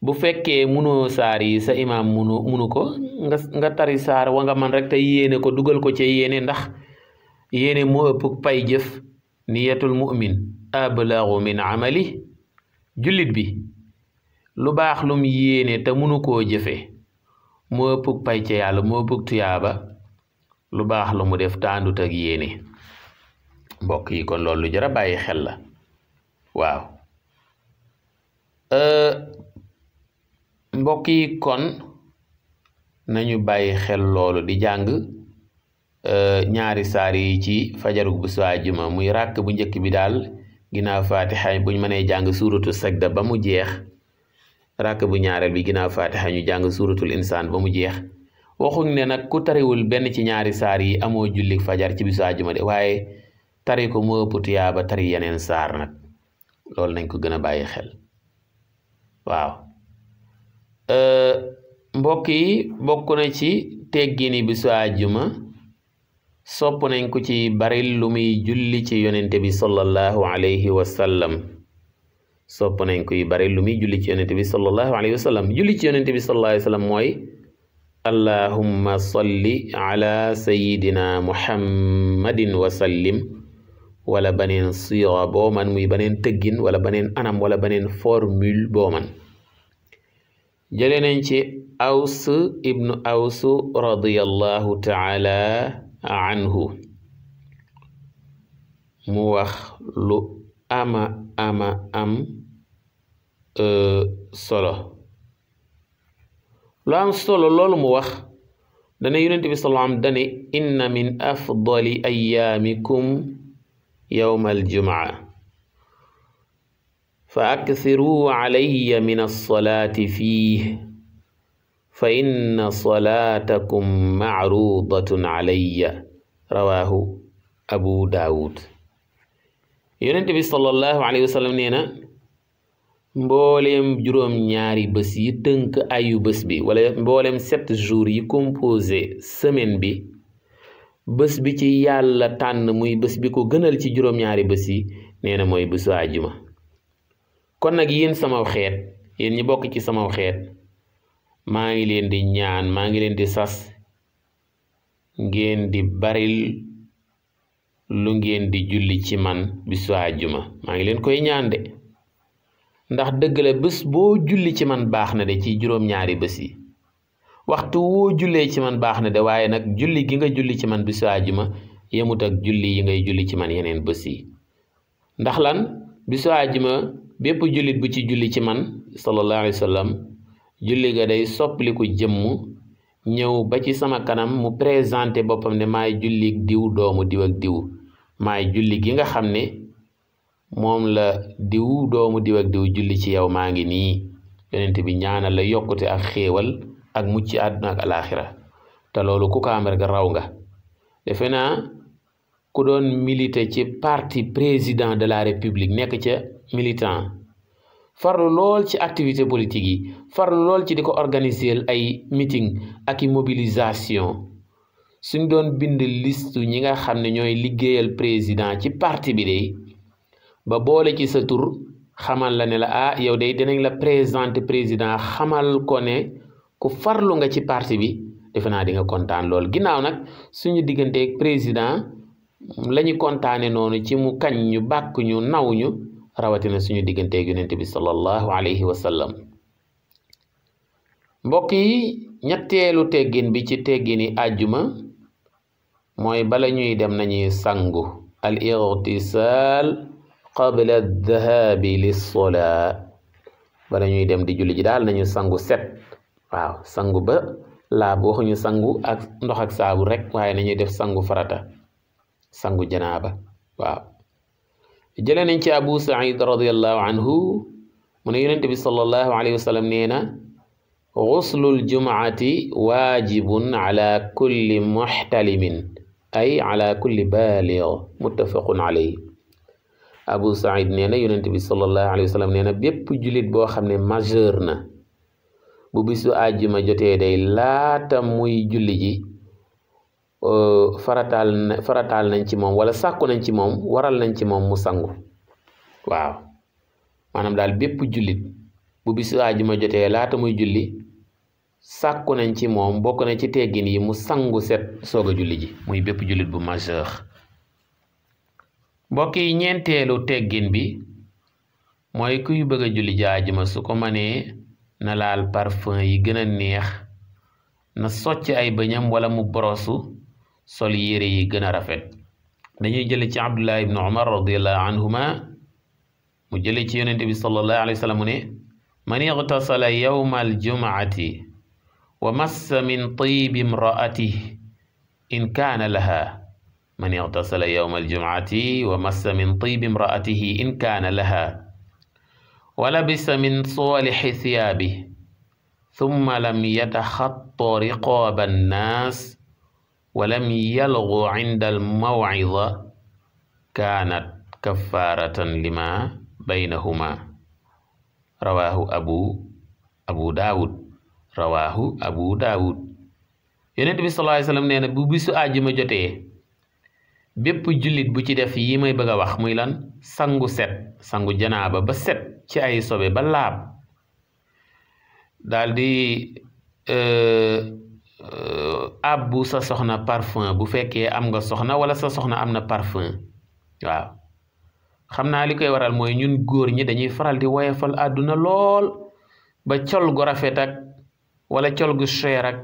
bu fekkee munoo saar yi sa imaam munu ko nga tari saar wa nga man rek te yéene ko dugal ko ci yéene ndax yéene moo ëpp pay jëf. niyatul mu'min ablagu min amali. jullit bi lu baax lum yéene te munu koo jëfe moo ëpp pay ca yàlla moo ëpp tuyaaba lu baax lu mu def tàndut ak yéene. mbokk yi kon loolu lu jar a bàyyi xel la. waaw mbokk yi kon nañu bàyyi xel loolu di jàng ñaari saar yi ci fajarug bisu àjjuma muy ràkk bu njëkk bi daal ginnaaw fatiha buñ mënee jàng suuratu sajda ba mu jeex. ràkk bu ñaareel bi ginnaaw fatiha ñu jàng suuratul insaan ba mu jeex waxuñ ne nag ku tariwul benn ci ñaari saar yi amoo julli fajar ci bisu àjjuma de waaye tari ko moo ëpp tuyaaba tari yeneen saar nag loolu nañ ko gën a bàyyi xel waaw mbokk yi bokk na ci teggini bisu àjjuma sopp nañ ko ci baril lu muy julli ci yonente bi sallallahu alayhi wa sallam sopp nañ koy baril lu muy julli ci yonente bi sallallahu alayhi wa sallam julli ci yonente bi sallallahu alayhi wa sallam mooy allahumma salli ala sayidina muhammadin wa sallim wala baneen siira boo man muy baneen tëggin wala baneen anam wala baneen formule boo man jëlee nañ ci aws ibnu aws radiyallahu taala anhu mu wax lu ama am solo lu am solo loolu mu wax dana yonent bi sallallahu alayhi wa sallam dane inna min afdali ayyaamikum yawma aljumaa fa akthiru alayya min alsalati fiih fa inna salatakum macrudatun alayya rawahu abu daawud yonent bi sallallahu alayhi wa sallam nee na mbooleem juróom-ñaari bés yi tënk ayu bés bi wala mbooleem 7 jours yi composé semaine bi bés bi ci yàlla tànn muy bés bi ko gënal ci juróom-ñaari bés yi nee na mooy bésu àjjuma kon nag yéen sama xeet yéen ñi bokk ci sama xeet maa ngi leen di ñaan maa ngi leen di sas ngeen di baril lu ngeen di julli ci man bisu àjjuma maa ngi leen koy ñaan de ndax dëgg la bés boo julli ci man baax na de ci juróom-ñaari bés yi waxtu woo jullee ci man baax na de waaye nag julli gi nga julli ci man bisu àjjuma yemut ak julli yi ngay julli ci man yeneen bés yi ndax lan bisu àjjuma bépp jullit bu ci julli ci man sallallahu alayhi wa sallam julli ga day soppaliku jëmm ñëw ba ci sama kanam mu présenté boppam ne maay julli diw doomu diw ak diw maay julli gi nga xam ne moom la diw doomu diw ak diw julli ci yow maa ngi nii yonent bi ñaanal la yokkute ak xéewal ak mucc àdduna ak alaxira te loolu ku ko am rek raw nga defe naa ku doon militer ci parti président de la république nekk ca militant farlu lool ci activité politique yi farlu lool ci di ko organiser ay meeting ak i mobilisation suñ doon bind liste ñi nga xam ne ñooy liggéeyal président ci parti bi de ba boole ci sa tur xamal la ne la ah yow de dinañ la présenter président xamal ko ne ku farlu nga ci parti bi defe naa di nga kontaan lool ginnaaw nag suñu digganteeg président la ñu kontaane noonu ci mu kañ ñu bàkk ñu naw ñu rawatina suñu digganteeg yonent bi sallallahu alayhi wa sallam mbokk yi ñetteelu teggin bi ci teggini àjjuma mooy bala ñuy dem nañuy sangu al irtisal qabla dhahabi lissolaa bala ñuy dem di julli ji daal nañu sangu set waaw sangu ba laab waxuñu sangu ak ndox ak saabu rek waaye nañuy def sangu farata sangu janaaba waaw jëlee nañ ci abu saïd radiallahu anhu mu ne yonent bi sallallahu alayhi wa sallam nee na guslul jumaati waajibun ala kulli muxtalimin ay ala kulli baalig muttafaqun alayhi abu saïd nee na yonent bi sallallahu alayhi wa sallam nee na bépp jullit boo xam ne majeur na bu bisu àjjuma jotee day laata muy julli ji farataal nañ ci moom wala sàkku nañ ci moom waral nañ ci moom mu sangu waaw maanaam daal bépp jullit bu bisu àjjuma jotee laata muy julli sàkku nañ ci moom bokk na ci teggin yi mu sangu set soog a julli ji muy bépp jullit bu majeur mbokk yi ñeenteelu teggin bi mooy kuy bëgg a julli ji àjjuma su ko mënee na laal parfum yi gën a neex na socc ay bëñam wala mu borosu sol yére yi gën a rafet dañuy jële ci abdullah ibnu umar radiallahu anhuma mu jële ci yonente bi sallallahu alayhi wa sallam mu ne man igtasala yawma aljumaati wa massa min tibi imraatihi in kaana laha man igtasala yawma aljumaati wa massa min tibi imraatihi in kaana laha wa labisa min salixi thiyaabihi thumma lam yataxatta riqaaba annaas wa lam yalgu inda almawcida kaanat kafaaratan lima baynahuma rawaahu abu daawud yonent bi sallallahu alayhi wa sallam nee na bu bisu àjjuma jotee bépp jullit bu ci def yi may bëgg a wax muy lan sangu janaaba ba set ci ay sobe ba laab daldi abbu sa soxna parfum bu fekkee am nga soxna wala sa soxna am na parfum waaw xam naa li koy waral mooy ñun góor ñi dañuy faral di woyofal àdduna lool ba col gu rafet ak wala col gu cher ak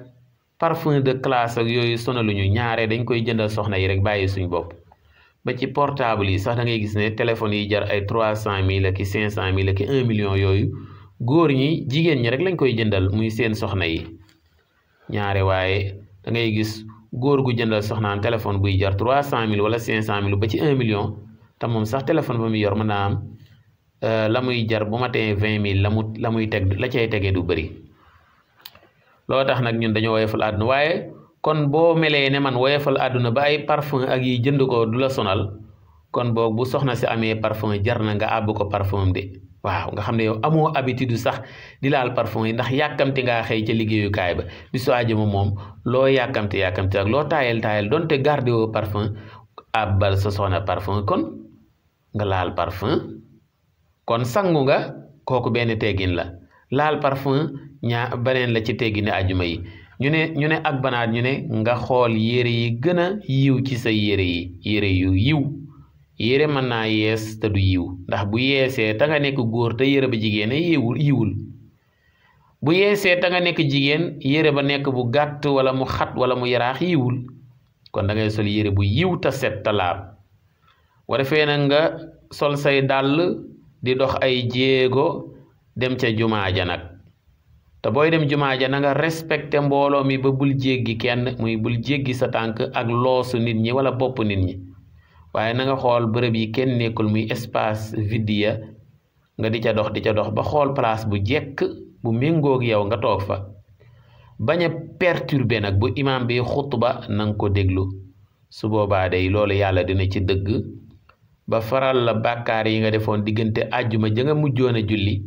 parfum de classe ak yooyu sonaluñu ñaare dañ koy jëndal soxna yi rek bàyyi suñ bopp ba ci portable yi sax da ngay gis ne téléphone yi jar ay 300 000 ak 500 000 ak 1 million yooyu góor ñi jigéen ñi rek lañ koy jëndal muy seen soxna yi ñaare waaye da ngay gis góor gu jëndal soxnaam téléphone buy jar 300 000 wala 500 000 ba ci 1 million te moom sax téléphone ba muy yor mën naa am la muy jar bu matee 20 000 la muy teg la cay tegee du bëri loo tax nag ñun dañoo woyofal àdduna waaye kon boo melee ne man woyofal àdduna ba ay parfum ak yi jënd ko du la sonal kon boog bu soxna si amee parfum jar na nga àbb ko parfum de waaw nga xam ne yow amoo habitude sax di laal parfum yi ndax yàkkamti ngaa xëy ca liggéeyukaay ba bisu àjjuma moom loo yàkkamti ak loo taayal donte garde woo parfum àbbal sa soxna parfum kon nga laal parfum kon sangu nga kooku benn teggin la laal parfum beneen la ci teggini àjjuma yi ñu ne ak banaat ñu ne nga xool yére yi gën a yiw ci sa yére yu yiw yére mën naa yees te du yiw ndax bu yeesee ta nga nekk góor te yére ba jigéen yiwul bu yeesee ta nga nekk jigéen yére ba nekk bu gàtt wala mu xat wala mu yaraax yiwul kon da ngay sol yére bu yiw ta set ta laab wa defee na nga sol say dàll di dox ay jéego dem ca jumaa ja nag te booy dem jumaa ja na nga respecté mbooloo mi ba bul jéggi kenn muy bul jéggi sa tànk ak loosu nit ñi wala bopp nit ñi waaye na nga xool bërëb yi kenn nekkul muy espace vide ya nga di ca dox ba xool place bu jekk bu méngoog yow nga toog fa bañ a perturber nag bu imam bi xutba na nga ko déglu su boobaa day loolu yàlla dina ci dëgg ba faral la bàkkaar yi nga defoon diggante àjjuma ja nga mujjoon a julli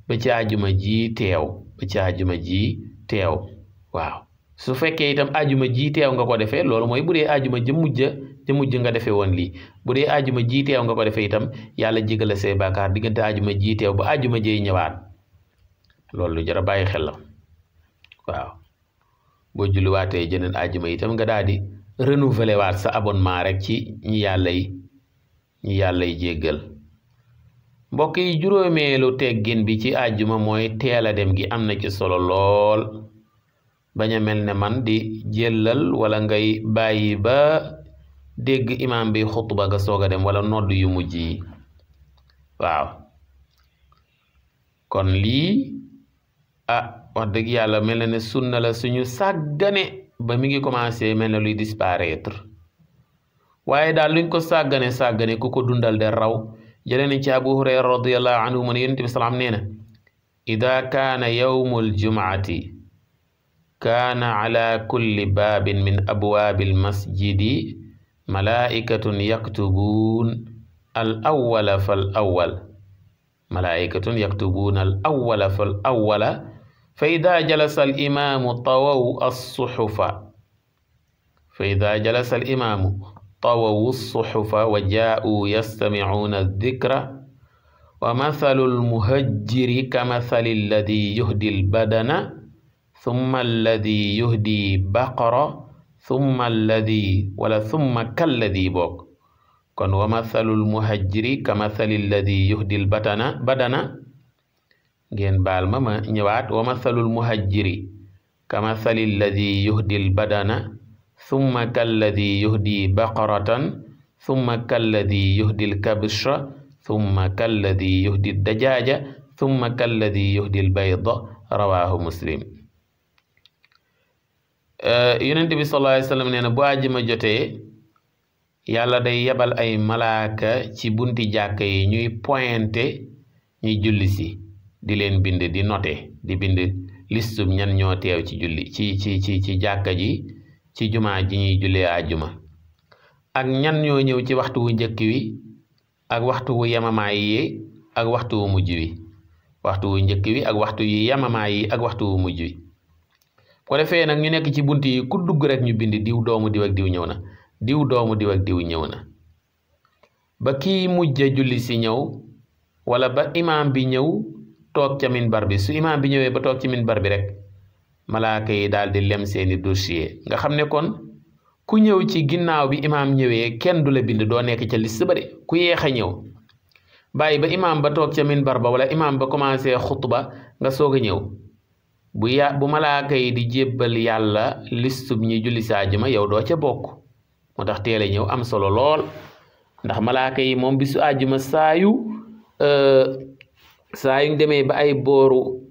ba ci àjjuma ji teew waaw su fekkee itam àjjuma ji teew nga ko defee loolu mooy bu dee àjjuma ja mujj nga defee woon lii bu dee àjjuma ji teew nga ko defee itam yàlla jégal la say bàkkaar diggante àjjuma ji teew ba àjjuma jey ñëwaat loolu lu jar a bàyyi xel la waaw boo julliwaatee jëneen àjjuma itam nga daal di renouveler waat sa abonnement rek ci ñi yàllay jéggal mbokk yi juróomeelu teggin bi ci àjjuma mooy teel a dem gi am na ci solo lool bañ a mel ne man di jëllal wala ngay bàyyi ba dégg imam bi xutba nga soog a dem wala nodd yu mujj yi waaw kon lii wax dëgg yàlla mel na ne sunna la suñu sàggane ba mi ngi commencé mel na luy disparaître waaye daal luñ ko sàggane ku ko dundal de raw jëlee nañ ci Abu Hurayra radiyallahu anhu mu ne Yonent bi salaam nee na ida kaana yawmul jumuati kaana ala kulli baabin min abwaabil masjidi malaa'ikatun yaktubuun al awwala fal awwal malaa'ikatun yaktubuuna al awwala fal awwala fa ida jalasa al imaamu tawaw as-suhufa طووا الصحف وجاءوا يستمعون الذكر ومثل المهجر كمثل الذي يهدي البدن ثم الذي يهدي بقرة ثم كالذي بوك كن ومثل المهجر كمثل الذي يهدي البدن ngeen baal ma ñëwaat ومثل المهجر كمثل الذي يهدي البدن ثم كالذي يهدي بقرة ثم كالذي يهدي الكبش ثم كالذي يهدي الدجاجة ثم كالذي يهدي البيض رواه مسلم Yonent bi sallallahu alayhi wa sallam nee na bu àjjuma jotee yàlla day yebal ay malaaka ci bunti jàkka yi ñuy pointé ñuy julli si di leen bind di noté di bind listub ñan ñoo teew ci julli ci jàkka ji ci jumaa ji ñuy jullee àjjuma ak ñan ñoo ñëw ci waxtu wu njëkk wi ak waxtu wu yamamaay yi ak waxtu wu mujj wi waxtu wu njëkk wi ak waxtu yu yamamaay yi ak waxtu wu mujj wi ko defee nag ñu nekk ci bunt yi ku dugg rek ñu bind diw doomu diw ak diw ñëw na diw doomu diw ak diw ñëw na ba kii mujj julli si ñëw wala ba imaam bi ñëw toog ca minbar bi su imaam bi ñëwee ba toog ci minbar bi rek malaaka yi daal di lem seeni dossier nga xam ne kon ku ñëw ci ginnaaw bi imaam ñëwee kenn du la bind doo nekk ca liste ba de ku yeex a ñëw bàyyi ba imaam ba toog ca minbar ba wala imaam ba commencé xutba nga soog a ñëw bu malaaka yi di jébbal yàlla listub ñi julli si àjjuma yow doo ca bokk moo tax teel a ñëw am solo lool ndax malaaka yi moom bisu àjjuma saa yu demee ba ay booru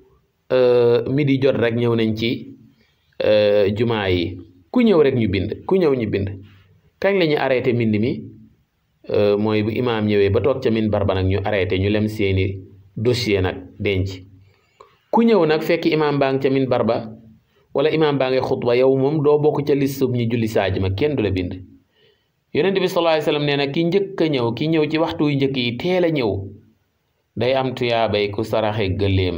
midi jot rek ñëw nañ ci jumaa yi ku ñëw rek ñu bind ku ñëw ñu bind kañ la ñu arrêté mbind mi mooy bu imaam ñëwee ba toog ca minbar ba nag ñu arrêté ñu lem seeni dossier nag denc ku ñëw nag fekk imaam baa ngi ca minbar ba wala imaam baa ngi xutba yow moom doo bokk ca listub ñi julli si àjjuma kenn du la bind yonent bi sallallahu alayhi wasallam nee na ki njëkk a ñëw ki ñëw ci waxtu yu njëkk yi teel a ñëw day am tuyaabay ku saraxe gëléem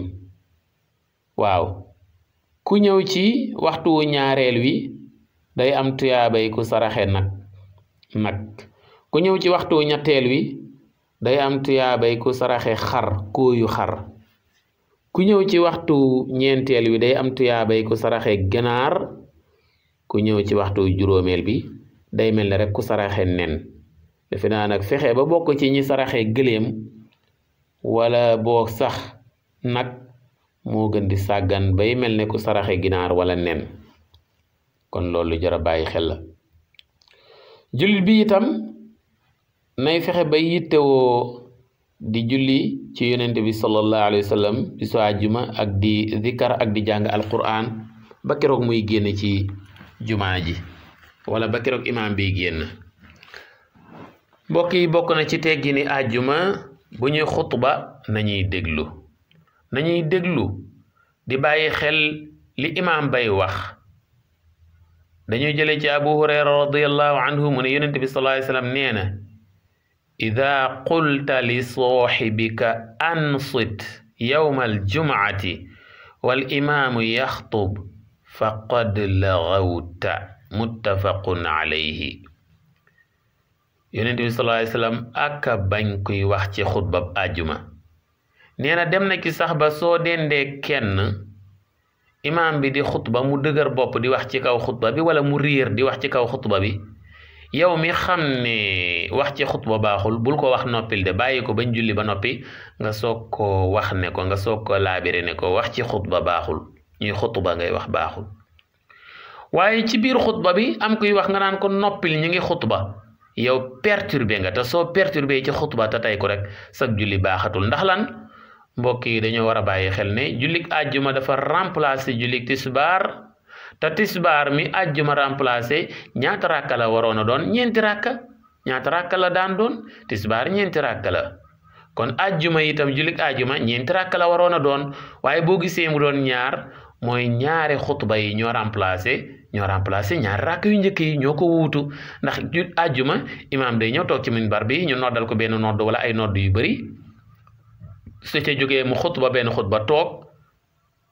waaw ku ñëw ci waxtu wu ñaareel wi day am tuyaabay ku saraxe nag ku ñëw ci waxtu wu ñetteel wi day am tuyaabay ku saraxe kooyu xar ku ñëw ci waxtu ñeenteel wi day am tuyaabay ku saraxe ganaar ku ñëw ci waxtu juróomeel bi day mel ne rek ku saraxe nen defe naa nag fexe ba bokk ci ñi saraxe gëléem wala boo sax nag moo gën di sàggan bay mel ne ku saraxe ginaar wala nen kon loolu jar a bàyyi xel la jullit bi itam nay fexe ba yittewoo di julli ci yonent bi sallallahu alayhi wa sallam di su àjjuma ak di zikar ak di jàng alquran ba keroog muy génn ci jumaa ji wala ba keroog imaam bi génn mbokk yi bokk na ci teggini àjjuma bu ñuy xutba nañuy déglu di bàyyi xel li imaam bay wax dañuy jële ci abu hurayra radiyallahu anhu mu ne yonent bi sallallahu alayhi wa sallam nee na ida qulta li saaxibika ansit yawma aljumcati wal imaamu yaxtub faqad lagawta muttafaqun alayhi yonent bi sallallahu alayhi wasallam aka bañ kuy wax ci xutbab àjjuma nee na dem na ci sax ba soo dendee kenn imaam bi di xutba mu dëgër bopp di wax ci kaw xutba bi wala mu riir di wax ci kaw xutba bi yow mi xam ne wax ci xutba baaxul bul ko wax noppil de bàyyi ko bañ julli ba noppi nga soog ko wax ne ko nga soog ko laabire ne ko wax ci xutba baaxul ñuy xutba ngay wax baaxul waaye ci biir xutba bi am kuy wax nga naan ko noppil ñu ngi xutba yow perturbé nga te soo perturbé ci xutba te tey ko rek sag julli baaxatul ndax lan mbokk yi dañoo war a bàyyi xel ne jullik àjjuma dafa remplacer jullik tisbaar te tisbaar mi àjjuma remplacé ñaata rakka la waroon a doon ñeenti rakka la daan doon tisbaar ñeenti rakka la kon àjjuma itam jullik àjjuma ñeenti rakka la waroon a doon waaye boo gisee mu doon ñaar mooy ñaari xutba yi ñoo remplacé ñaari rakk yu njëkk yi ñoo ko wuutu ndax àjjuma imaam day ñëw toog ci minbar bi ñu noddal ko benn nodd wala ay nodd yu bari su ca jógee mu xutba benn xutba toog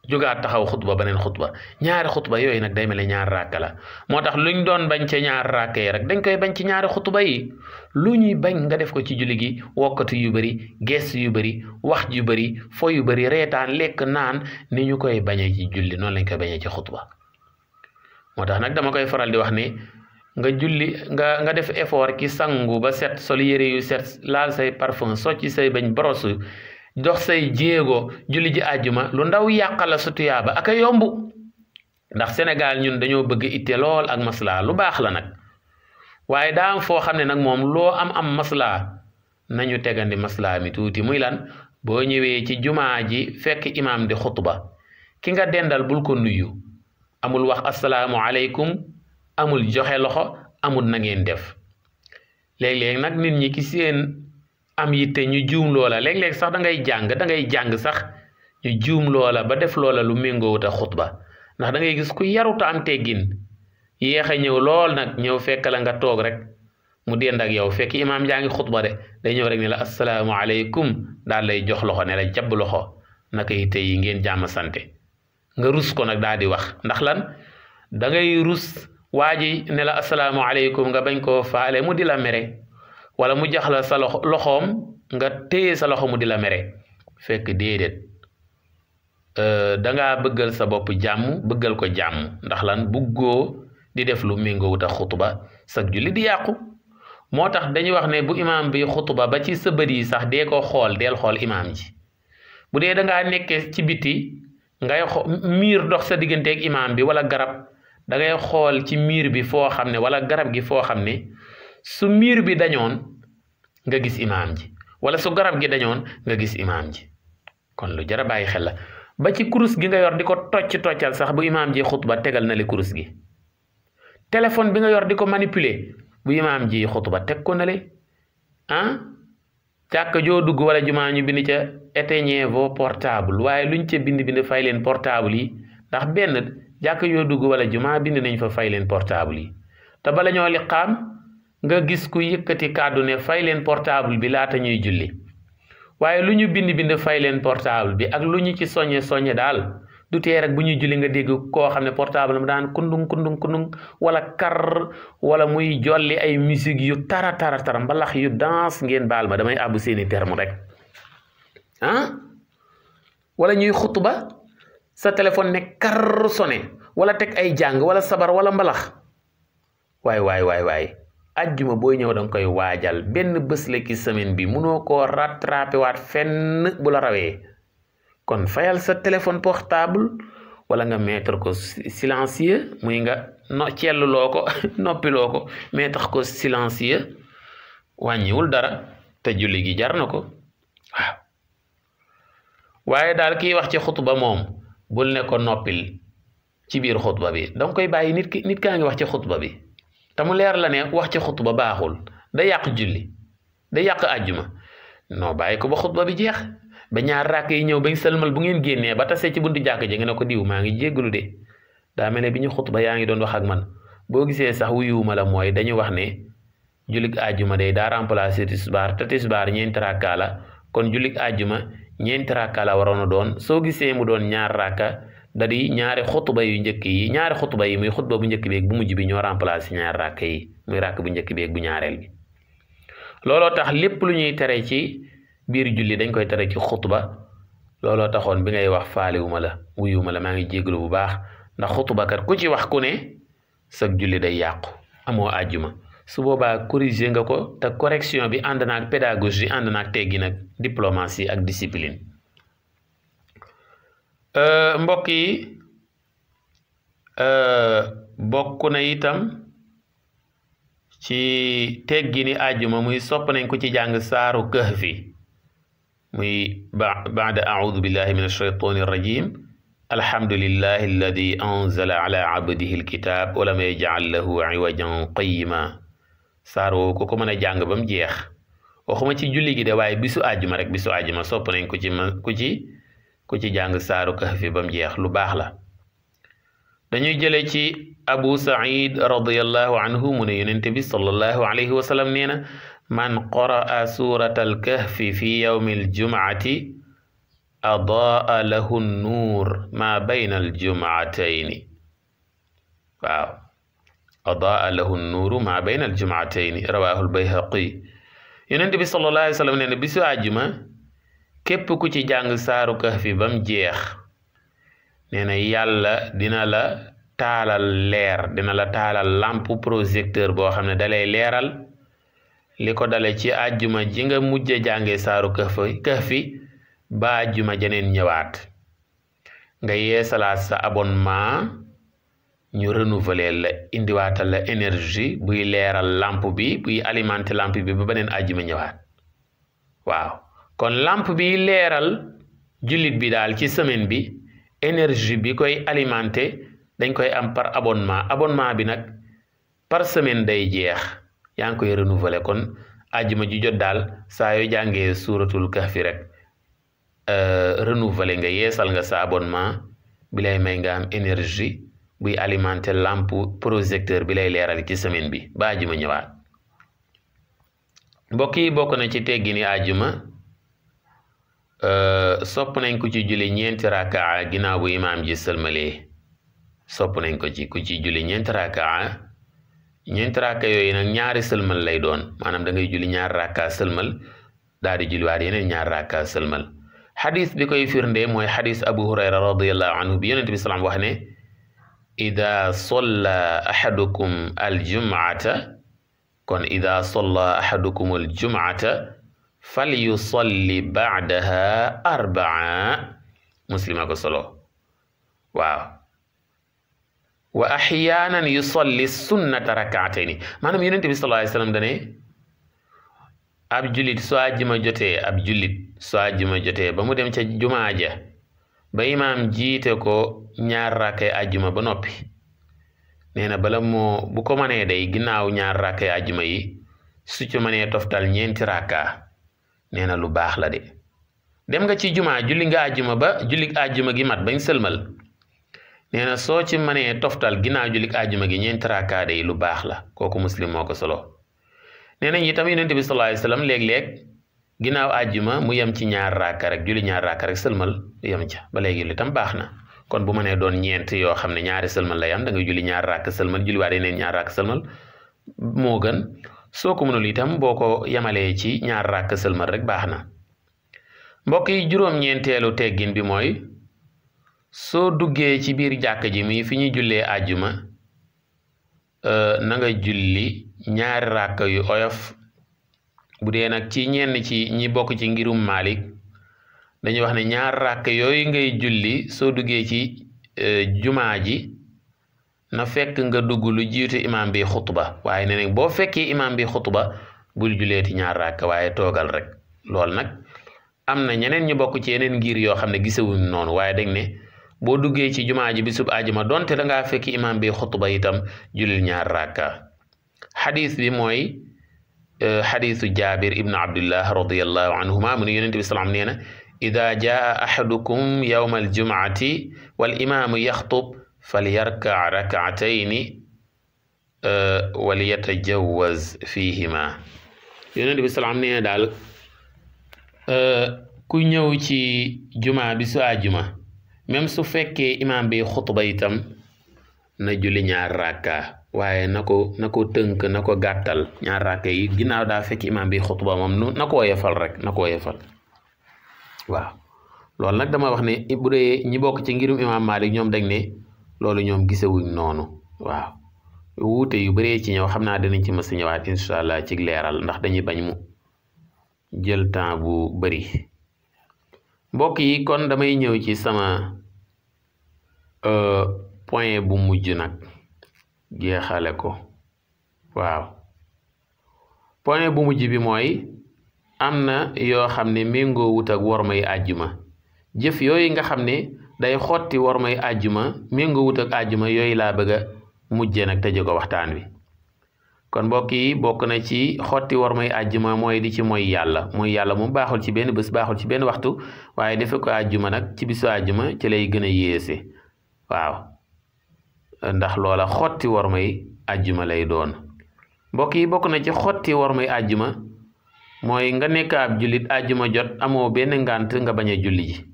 jógaat taxaw xutba beneen xutba ñaari xutba yooyu nag day mel ne ñaari ràkka la moo tax luñ doon bañ ca ñaari ràkka yi rek dañ koy bañ ci ñaari xutba yi lu ñuy bañ nga def ko ci julli gi wokkatu yu bëri gestu yu bëri wax yu bëri fo yu bëri reetaan lekk naan ni ñu koy bañee ci julli noonu lañ koy bañee ci xutba moo tax nag dama koy faral di wax ne nga julli nga def effort ki sangu ba set sol yére yu set laal say parfum socci say bañ brosse dox say jéego julli ji àjjuma lu ndaw yàqala su tuyaaba ak a yomb ndax Sénégal ñun dañoo bëgg itte lool ak maslaa lu baax la nag waaye daa am foo xam ne nag moom loo am maslaa nañu tegandi maslaa mi tuuti muy lan boo ñëwee ci jumaa ji fekk imaam di xutba ki nga dendal bul ko nuyu amul wax asalaamu aleykum amul joxe loxo amul na ngeen def léeg-léeg nag nit ñi ki seen am yitte ñu juum loola léeg-léeg sax da ngay jàng sax ñu juum loola ba def loola lu méngoowut a xutba ndax da ngay gis ku yaruta am teggin yéex a ñëw lool nag ñëw fekk la nga toog rek mu dend ak yow fekk imaam jaa ngi xutba de day ñëw rek ne la assalaamu aleykum daal lay jox loxo ne la jabb loxo naka yi tey ngeen jàmm sante nga rus ko nag daal di wax ndax lan da ngay rus waa ji ne la assalaamu aleykum nga bañ koo faale mu di la mere wala mu jax la sa loxoom nga téye sa loxo mu di la mere fekk déedéet da ngaa bëggal sa bopp jàmm bëggal ko jàmm ndax lan buggoo di def lu méngoowut ak xutba sag julli di yàqu moo tax dañuy wax ne bu imaam bi xutba ba ci sa bët yi sax dee ko xool deel xool imaam ji bu dee da ngaa nekkee ci biti ngay miir dox sa digganteeg imaam bi wala garab da ngay xool ci miir bi foo xam ne wala garab gi foo xam ne su miir bi dañoon nga gis imaam ji wala su garab gi dañoon nga gis imaam ji kon lu jar a bàyyi xel la ba ci kurus gi nga yor di ko toccal sax bu imaam ji xutba tegal na li kurus gi téléphone bi nga yor di ko manipuler bu imaam ji xutba teg ko na le càkk joo dugg wala jumaa ñu bind ca éteignez vos portables waaye luñ ca bind fay leen portable yi ndax benn jàkk yoo dugg wala jumaa bind nañ fa fay leen portable yi te bala ñoo liqaam nga gis ku yëkkati kàddu ne fay leen portable bi laata ñuy julli waaye lu ñu bind fay leen portable bi ak lu ñu ci soññe daal du tee rek bu ñuy julli nga dégg koo xam ne portable mu daan kundung wala kar wala muy jolli ay musique yu tara mbalax yu danse ngeen baal ma damay àbbu seeni terme rek wala ñuy xutba sa téléphone ne kar sonné wala teg ay jàng wala sabar wala mbalax waay ajjuma booy ñëw danga koy waajal benn bés la ki semaine bi munoo koo rattrapé waat fenn bu la rawee kon fayal sa téléphone portable wala nga mettre ko silencieux muy nga celluloo ko noppiloo ko mettre ko silencieux wàññiwul dara te julli gi jar na ko waaw waaye daal kiy wax ci xutba moom bul ne ko noppil ci biir xutba bi danga koy bàyyi nit kaa ngi wax ci xutba bi te mu leer la ne wax ci xutba baaxul da yàq julli da yàq àjjuma noo bàyyi ko ba xutba bi jeex ba ñaar ràkk yi ñëw bañ sëlmal bu ngeen génnee ba tasee ci buntu jàkk ji nga ne ko diw maa ngi jéggalu de daa mel ne bi ñu xutba yaa ngi doon wax ak man boo gisee sax wuyuwuma la mooy dañu wax ne jullig àjjuma day daa remplacer tisbaar te tisbaar ñeenti ràkka la kon jullig àjjuma ñeenti ràkka la waroon a doon soo gisee mu doon ñaar ràkka da di ñaari xutba yu njëkk yi ñaari xutba yi muy xutba bu njëkk bi ak bu mujj bi ñoo remplacer ñaari ràkk yi muy ràkk bu njëkk bi ak bu ñaareel bi looloo tax lépp lu ñuy tere ci biir julli dañ koy tere ci xutba looloo taxoon bi ngay wax faaliwuma la wuyuma la maa ngi jéglu bu baax ndax xutba kat ku ci wax ku ne sag julli day yàqu amoo àjjuma su boobaa corriger nga ko te correction bi ànd naag pédagogie ànd naag teggi nag diplomatie ak discipline mbokk yi bokk na itam ci teggi ni àjjuma muy sopp nañ ko ci jàng saaru kahfi muy baada audu billahi min alshaytani irrajim alhamdulillahi alladi anzala ala abdihi alkitab walam yaj'al lahu iwajan qayima saar woowu ko ko mën a jàng ba mu jeex waxuma ci julli gi de waaye bisu àjjuma rek bisu àjjuma sopp nañ ku ci jàng saaru kahfi ba mu jeex lu baax la dañuy jële ci abu said radiallahu anhu mu ne yonente bi sallallahu alayhi wa sallam nee na man qaraa surata alkahfi fi yawmi aljumcati adaa lahu nuur ma bayna aljumcatayni waaw adaa lahu nuuru ma bayna aljumcatayni rawahu albayhaqi yonente bi sallallahu alayhi wa sallam nee na bisu àjjuma képp ku ci jàng saaru kahfi ba mu jeex nee na yàlla dina la taalal leer dina la taalal lampe projecteur boo xam ne dalay leeral li ko dale ci àjjuma ji nga mujje jànge saaru kahfi ba àjjuma jeneen ñëwaat nga yeesalaat sa abonnement ñu renouveler la indiwaatal la énergie buy leeral lampe bi buy alimenter lampe bi ba beneen àjjuma ñëwaat waaw kon lampe bi leeral jullit bi daal ci semaine bi énergie bi koy alimenter dañ koy am par abonnement bi nag par semaine day jeex yaa ngi koy renouveler kon àjjuma ju jot daal saa yoo jàngee suuratul kahfi rek renouveler nga yeesal nga sa abonnement bi lay may nga am énergie buy alimenter lampe projecteur bi lay leeral ci semaine bi ba àjjuma ñëwaat mbokk yi bokk na ci teggini àjjuma sopp nañ ko ci julli ñeenti rakaa ginnaaw bu imaam ji sëlmalee sopp nañ ko ci ku ci julli ñeenti rakaa yooyu nag ñaari sëlmal lay doon maanaam da ngay julli ñaari rakaa sëlmal daal di julliwaat yeneen ñaari rakaa sëlmal xadis bi koy firnde mooy xadis abu hurayra radiallahu anhu bi yonent bi salaam wax ne ida solla ahadukum aljumata kon ida solla ahadukum aljumata falyusalli baadaha arbaa muslima ko solo waaw wa axyaanan yusalli sunnata rakaatayni maanaam yonent bi sallallahu alayhi wasallam dane ab jullit soo àjjuma jotee ba mu dem ca jumaa ja ba imaam jiite ko ñaar rakkay àjjuma ba noppi nee na bala moo bu ko mënee day ginnaaw ñaar rakkay àjjuma yi su ci mënee toftal ñeenti rakka nee na lu baax la de dem nga ci jumaa julli nga àjjuma ba julli àjjuma gi mat bañ sëlmal nee na soo ci mënee toftal ginnaaw julli àjjuma gi ñeenti rakka day lu baax la kooku muslim moo ko solo nee nañ itam yonent bi sallallahu alayhi wasallam léeg-léeg ginnaaw àjjuma mu yem ci ñaar rakka rek julli ñaar rakka rek sëlmal yem ca ba léegi li tam baax na kon bu mënee doon ñeent yoo xam ne ñaari sëlmal lay am da nga julli ñaar rakka sëlmal julli waat yeneen ñaar rakka sëlmal moo gën soo ko mënul itam boo ko yemalee ci ñaar rakka sëlmal rek baax na mbokk yi juróom-ñeenteelu teggin bi mooy soo duggee ci biir jàkk ji muy fi ñuy jullee àjjuma na nga julli ñaari rakka yu oyof bu dee nag ci ñenn ci ñi bokk ci ngirum Malik dañuy wax ne ñaari rakka yooyu ngay julli soo duggee ci jumaa ji na fekk nga dugg lu jiitu imaam bi xutba waaye nee nañ boo fekkee imaam bi xutba bul julleeti ñaar rakka waaye toogal rek loolu nag am na ñeneen ñu bokk ci yeneen ngir yoo xam ne gisewuñ noonu waaye dañ ne boo duggee ci jumaa ji bisub àjjuma donte da ngaa fekk imaam bi xutba itam jullil ñaar rakka xadis bi mooy xadisu Jaabir ibnu Abdullah radiyallahu anhuma mu ne yonent bi salaam nee na ida jaa ahadukum yawma aljumaati wal imaamu yaxtub falyarka rakaatayni walyatajawaz fihima yonent bi salaam nee na daal ku ñëw ci jumaa bi su àjjuma même su fekkee imaam bi xutba itam na julli ñaar rakka waaye na ko tënk na ko gàttal ñaar rakka yi ginnaaw daa fekk imaam bi xutba moom na ko woyefal rek na ko woyefal waaw loolu nag dama wax ne bu dee ñi bokk ci ngirum imaam Malik ñoom dañ ne loolu ñoom gisewuñ noonu waaw wuute yu bëree ci ñëw xam naa dinañ ci mës a ñëwaat incha allah ci leeral ndax dañuy bañ mu jël temps bu bëri mbokk yi kon damay ñëw ci sama point bu mujj nag jeexale ko waaw point bu mujj bi mooy am na yoo xam ne méngoo wut ak wormay àjjuma jëf yooyu nga xam ne day xotti wormay àjjuma méngoo wut ak àjjuma yooyu laa bëgg a mujjee nag tëje ko waxtaan wi kon mbokk yi bokk na ci xotti wormay àjjuma mooy di ci mooy yàlla moom baaxul ci benn bés baaxul ci benn waxtu waaye defe ko àjjuma nag ci bisu àjjuma ci lay gën a yéese waaw ndax loola xotti wormay àjjuma lay doon mbokk yi bokk na ci xotti wormay àjjuma mooy nga nekk ab jullit àjjuma jot amoo benn ngànt nga bañ a julli ji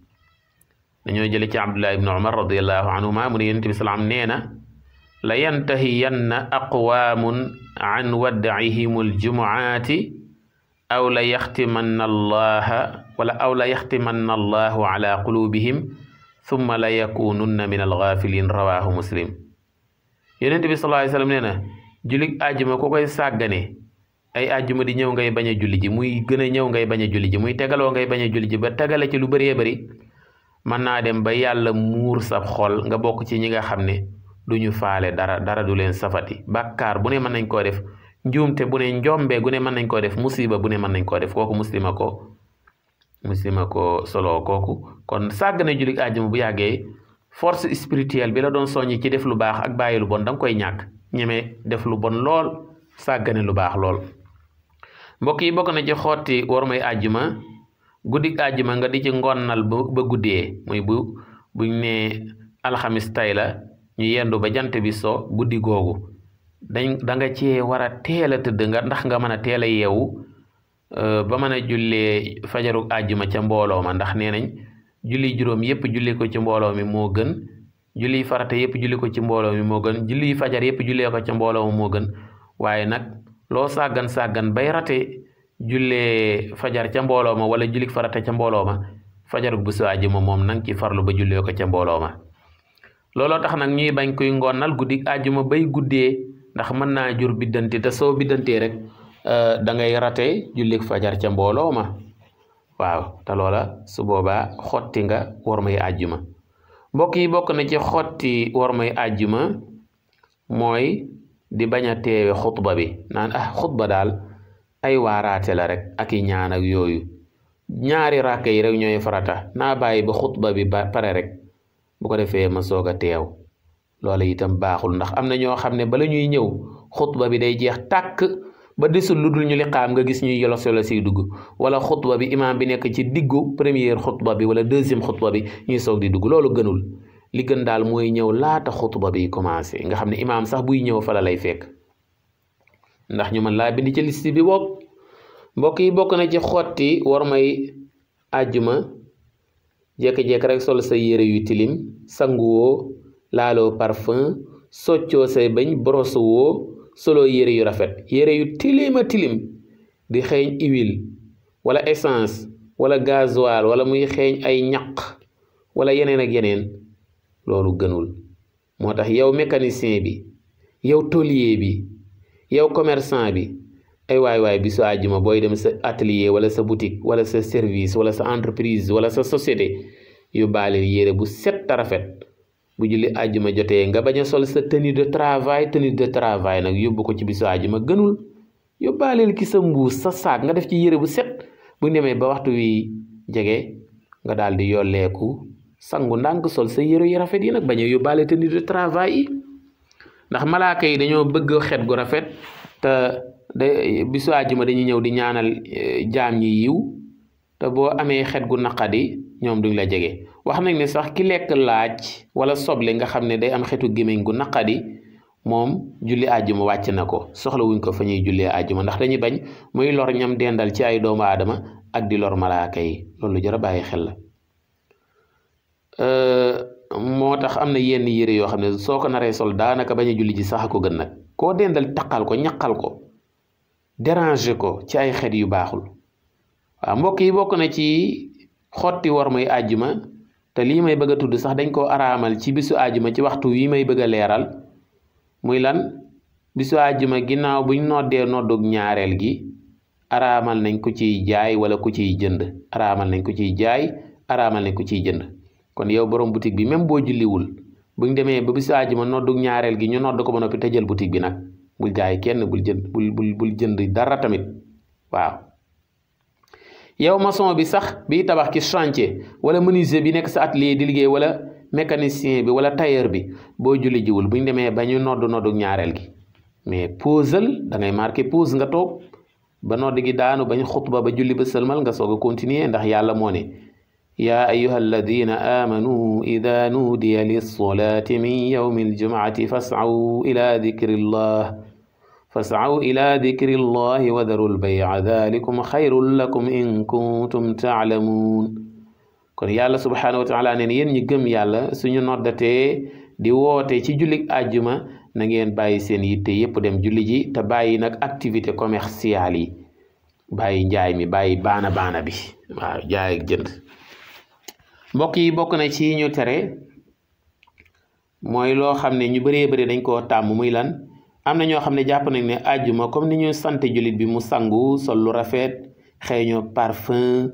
dañoo jële ci Abdullah ibn Umar radiyallahu anhuma mu ne yonent bi salaam nee na la yantahiyanna aqwaamun an wad'ihim aljumuaati aw la yaxtimanna allahu ala qulubihim thumma la yakununna min alghafilin rawahu muslim yonent bi sallallahu alayhi wasallam nee na julli àjjuma ko koy sàggane ay àjjuma di ñëw ngay bañ a julli ji muy gën a ñëw ngay bañ a julli ji muy tegaloo ngay bañ a julli ji ba tegale ci lu bëree bëri mën naa dem ba yàlla muur sab xol nga bokk ci ñi nga xam ne du ñu faale dara du leen safati bàkkaar bu ne mën nañ koo def njuumte bu ne njombe gu ne mën nañ koo def musiba bu ne mën nañ koo def kooku muslima ko solo kooku kon sàgg na julli àjjuma bu yàggee force spirituelle bi la doon soññi ci def lu baax ak bàyyi lu bon da nga koy ñàkk ñeme def lu bon lool sàggane lu baax lool mbokk yi bokk na ci xotti wormay àjjuma guddik àjjuma nga di ci ngonnal ba guddee muy buñ ne alxamis tay la ñu yendu ba jant bi so guddi googu da nga cee war a teel a tëdd ndax nga mën a teel a yeewu ba mën a jullee fajaruk àjjuma ca mbooloo ma ndax nee nañ julli juróom yépp julli ko ci mbooloo mi moo gën julli farata yépp julli ko ci mbooloo mi moo gën julli fajar yépp jullee ko ca mbooloo ma moo gën waaye nag loo sàggan bay rate jullee fajar ca mbooloo ma wala julli farata ca mbooloo ma fajaruk bisu àjjuma moom nang ci farlu ba jullee ko ca mbooloo ma looloo tax nag ñuy bañ kuy ngonnal guddi àjjuma bay guddee ndax mën naa jur biddanti te soo biddantee rek da ngay rate jullik fajar ca mbooloo ma waaw te loola su boobaa xotti nga war may àjjuma mbokk yi bokk na ci xotti war may àjjuma mooy di bañ a teewe xutba bi naan xutba daal ay waaraate la rek ak i ñaan ak yooyu ñaari ràkk yi rek ñooy farata naa bàyyi ba xutba bi ba pare rek bu ko defee ma soog a teew loola itam baaxul ndax am na ñoo xam ne bala ñuy ñëw xutba bi day jeex tàkk ba desul lu dul ñu liqaam nga gis ñuy yolos siy dugg wala xutba bi imaam bi nekk ci diggu première xutba bi wala deuxième xutba bi ñuy soog di dugg loolu gënul li gën daal mooy ñëw laata xutba bi commencé nga xam ne imaam sax buy ñëw fa la lay fekk ndax ñu mën laa bind ci liste bi bopp mbokk yi bokk na ci xotti war may àjjuma jékki-jékki rek sol sa yére yu tilim sanguwoo laaloo parfum soccoo say bañ brosse woo solo yére yu rafet yére yu tilima tilim di xeeñ huile wala essence wala gasoil wala muy xeeñ ay ñaq wala yeneen ak yeneen loolu gënul moo tax yow mécanicien bi yow tôlier bi yow commerçant bi ay waay bisu àjjuma booy dem sa atelier wala sa boutique wala sa service wala sa entreprise wala sa société yu baale yére bu set ta rafet bu julli àjjuma jotee nga bañ a sol sa tenue de travail nag yóbbu ko ci bisu àjjuma gënul yóbbaaleel ki sa mbuus sa saak nga def ci yére bu set bu demee ba waxtu wi jege nga daal di yolleeku sangu ndànk sol sa yére yu rafet yi nag bañ a yóbbaale tenue de travail yi ndax malaaka yi dañoo bëgg xet gu rafet te bisu àjjuma dañuy ñëw di ñaanal jaam ñi yiw te boo amee xet gu naqadi ñoom duñ la jege wax nañ ne sax ki lekk laaj wala soble nga xam ne day am xetu gémmiñ gu naqadi moom julli àjjuma wàcc na ko soxla wuñ ko fa ñuy jullee àjjuma ndax dañuy bañ muy lor ñam dendal ci ay doomu aadama ak di lor malaaka yi loolu jar a bàyyi xel la moo tax am na yenn yére yoo xam ne soo ko naree sol daanaka bañ a julli ji sax a ko gën nag koo dendal taqal ko ñaqal ko déranger ko ci ay xet yu baaxul waaw mbokk yi bokk na ci xotti war may àjjuma te lii may bëgg a tudd sax dañ koo araamal ci bisu àjjuma ci waxtu wi may bëgg a leeral muy lan bisu àjjuma ginnaaw buñ noddee noddug ñaareel gi araamal nañ ko ciy jaay wala ku ciy jënd araamal nañ ko ciy jaay araamal nañ ko ciy jënd kon yow borom boutique bi même boo julliwul buñ demee ba bisu àjjuma noddug ñaareel gi ñu nodd ko ba noppi tëjal boutique bi nag bul jaay kenn bul jënd dara tamit waaw yow maçon bi sax bi tabax ci chantier wala menuisier bi nekk sa atelier di liggéey wala mécanicien bi wala tailleur bi boo julli jiwul buñ demee ba ñu noddu ñaareel gi mais pausal da ngay marqué pause nga toog ba nodd gi daanu bañ xutba ba julli ba sëlmal nga soog a continuer ndax yàlla moo ne yaa ayyuha alladina amanu ida nuudiya lilsolati min yawmi aljumuati fas'aw ila dikri llahi wa daru lbay'a dalikum xayrun lakum in kuntum taalamuun kon yàlla subhaanahu wa taala neen yéen ñi gëm yàlla suñu noddatee di woote ci jullik àjjuma na ngeen bàyyi seen yitte yépp dem julli ji te bàyyi nag activité commerciale yi bàyyi njaay mi bàyyi baana bi waaw jaay ak jënd mbokk yi bokk na ci ñu tere mooy loo xam ne ñu bëree bëri dañ koo tàmm muy lan am na ñoo xam ne jàpp nañ ne àjjuma comme ni ñu sant jullit bi mu sangu sol lu rafet xeeñoo parfum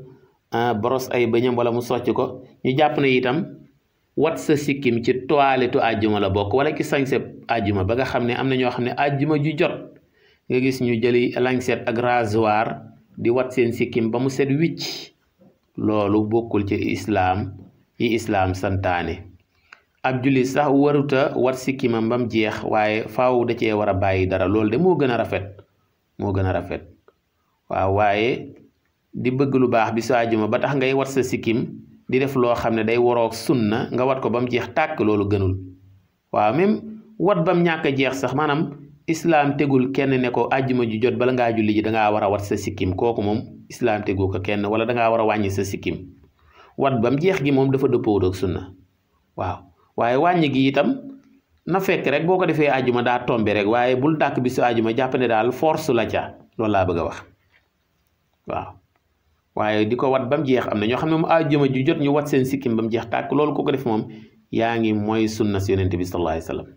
boros ay bëñam wala mu socc ko ñu jàpp ne itam wat sa sikkim ci toilettu àjjuma la bokk wala ki sañse àjjuma ba nga xam ne am na ñoo xam ne àjjuma ju jot nga gis ñu jëli lañset ak rasoir di wat seen sikkim ba mu set wicc loolu bokkul ci islaam yi islaam santaane ab jullit sax waruta wat sikkimam bam jeex waaye faaw da cee war a bàyyi dara loolu de moo gën a rafet waaw waaye di bëgg lu baax bisu àjjuma ba tax ngay wat sa sikkim di def loo xam ne day waroog sunna nga wat ko ba mu jeex tàkk loolu gënul waaw même wat ba mu ñàkk a jeex sax maanaam islaam tegul kenn ne ko àjjuma ju jot bala ngaa julli ji dangaa war a wat sa sikkim kooku moom islaam tegu ko kenn wala dangaa war a wàññi sa sikkim wat ba mu jeex gi moom dafa dëppoo ak sunna waaw waaye wàññi gi itam na fekk rek boo ko defee àjjuma daa tombe rek waaye bul dàkk bisu àjjuma jàpp ne daal force la ca loolu laa bëgg a wax waaw waaye di ko wat ba mu jeex am na ñoo xam ne mu àjjuma ju jot ñu wat seen sikkim ba mu jeex tàkk loolu ku ko def moom yaa ngi mooy sunna si yonent bi sallallahu alayhi wa sallam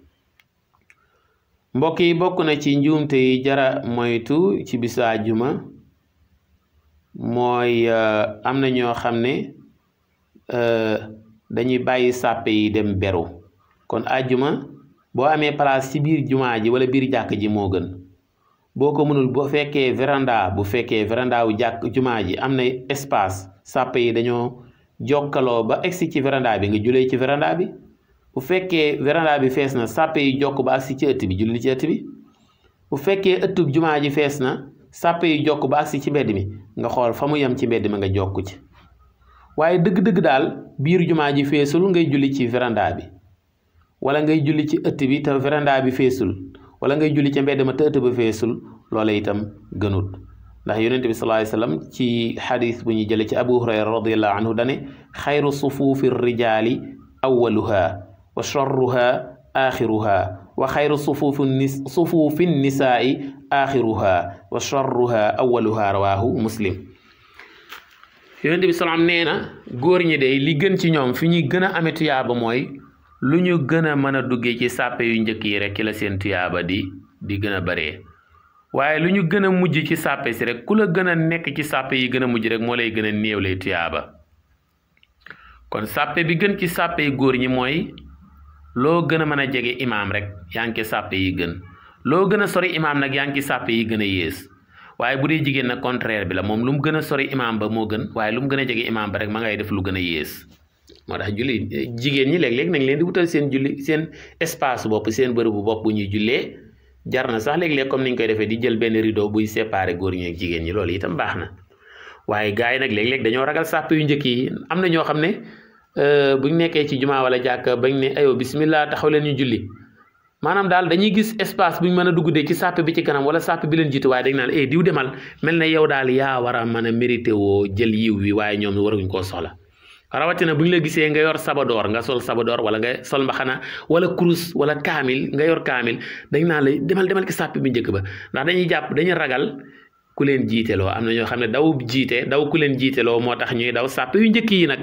mbokk yi bokk na ci njuumte yi jara moytu ci bisu àjjuma mooy am na ñoo xam ne dañuy bàyyi sàppe yi dem beru kon àjjuma boo amee place ci biir jumaa ji wala biir jàkk ji moo gën boo ko mënul bu fekkee véranda wu jàkk jumaa ji am na espace sàppe yi dañoo jokkaloo ba egsi ci véranda bi nga julee ci véranda bi bu fekkee véranda bi fees na sàppe yi jokk ba agsi ci ëtt bi julli ci ëtt bi bu fekkee ëttub jumaa ji fees na sàppe yi jokk ba agsi ci mbedd mi nga xool fa mu yem ci mbedd mi nga jokk ci waaye dëgg-dëgg daal biir jumaa ji feesul ngay julli ci véranda bi wala ngay julli ci ëtt bi te véranda bi feesul wala ngay julli ci mbedd ma te ëtt ba feesul loola itam gënut ndax yonent bi sallallahu alayhi wasallam ci xadis bu ñuy jële ci abu hurayra radiallahu anhu dane xayru sufuufi rijaali awaluha wa charruha axiruha wa xayru sufuufi nisaai axiruha wa charruha awaluha rawahu muslim yonent bi salaam nee na góor ñi de li gën ci ñoom fi ñuy gën a amee tuyaaba mooy lu ñu gën a mën a duggee ci sàppe yu njëkk yi rek ki la seen tuyaaba di gën a baree waaye lu ñu gën a mujj ci sàppe si rek ku la gën a nekk ci sàppe yi gën a mujj rek moo lay gën a néew lay tuyaaba kon sàppe bi gën ci sàppe yi góor ñi mooy loo gën a mën a jege imaam rek yaa ngi ci sàppe yi gën loo gën a sori imaam nag yaa ngi ci sàppe yi gën a yées waaye bu dee jigéen nag contraire bi la moom lu mu gën a sori imaam ba moo gën waaye lu mu gën a jege imaam ba rek ma ngay def lu gën a yées moo tax julli jigéen ñi léeg-léeg nañ leen di wutal seen julli seen espace bopp seen bërëbu bopp bu ñuy jullee jar na sax léeg-léeg comme niñ koy defee di jël benn rideau buy séparer góor ñi ak jigéen ñi loolu itam baax na waaye gars yi nag léeg-léeg dañoo ragal sàpp yu njëkk yi am na ñoo xam ne buñ nekkee ci jumaa wala jàkk bañ ne ayo bismillah taxaw leen ñu julli maanaam daal dañuy gis espace buñ mën a dugg de ci sàpp bi ci kanam wala sàpp bi leen jiitu waaye dañ naan diw demal mel na yow daal yaa war a mën a mérité woo jël yiw wi waaye ñoom waruñ koo soxla rawatina bu ñu la gisee nga yor sabadoor nga sol sabadoor wala nga sol mbaxana wala kurus wala kaamil nga yor kaamil dañ naan la demal ci sàpp bi njëkk ba ndax dañuy jàpp dañuy ragal ku leen jiiteloo am na ñoo xam ne daw ku leen jiiteloo moo tax ñuy daw sàpp yu njëkk yi nag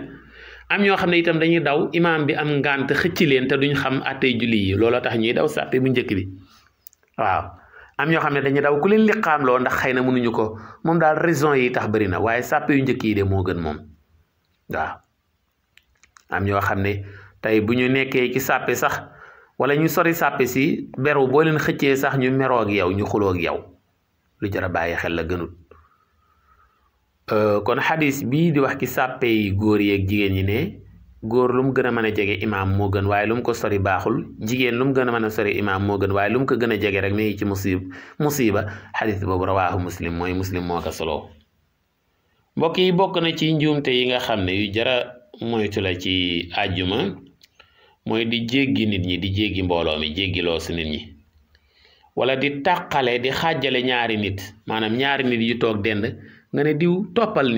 am ñoo xam ne itam dañuy daw imaam bi am ngànt xëcc leen te duñ xam attey julli yi looloo tax ñuy daw sàpp bu njëkk bi waaw am ñoo xam ne dañuy daw ku leen liqaamloo ndax xëy na mënuñu ko moom daal raison yi tax bëri na waaye sàpp yu njëkk yi de moo gën moom waaw am ñoo xam ne tey bu ñu nekkee ci sàppe sax wala ñu sori sàppe si beru boo leen xëccee sax ñu meroo ak yow ñu xuloo ak yow lu jar a bàyyi xel la gënut kon xadis bii di wax ci sàppe yi góor yi ak jigéen ñi ne góor lu mu gën a mën a jege imaam moo gën waaye lu mu ko sori baaxul jigéen lu mu gën a mën a sori imaam moo gën waaye lu mu ko gën a jege rek mi ngi ci musiba xadis boobu rawaahu muslim mooy muslim moo ko solo mbokk yi bokk na ci njuumte yi nga xam ne yu jara moytu la ci àjjuma mooy di jéggi nit ñi di jéggi mbooloo mi jéggi loosu nit ñi wala di tàqale di xàjjale ñaari nit maanaam ñaari nit yu toog dend nga ne diw toppal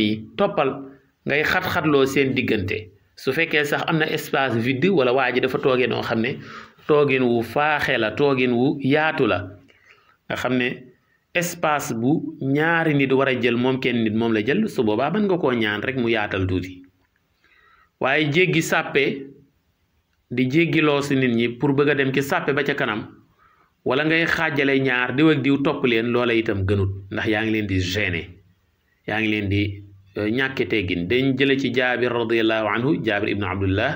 ngay xat-xatloo seen diggante su fekkee sax am na espace vide wala waa ji dafa toogee noo xam ne toogin wu faaxe la toogin wu yaatu la nga xam ne espace bu ñaari nit war a jël moom kenn nit moom la jël su boobaa mën nga koo ñaan rek mu yaatal tuuti waaye jéggi sàppe di jéggi loosu nit ñi pour bëgg a dem ci sàppe ba ca kanam wala ngay xaajale ñaar diw ak diw topp leen loola itam gënut ndax yaa ngi leen di gêner yaa ngi leen di ñàkke teggin dañ jële ci jaabir radiallahu anhu jaabir ibnu abdullah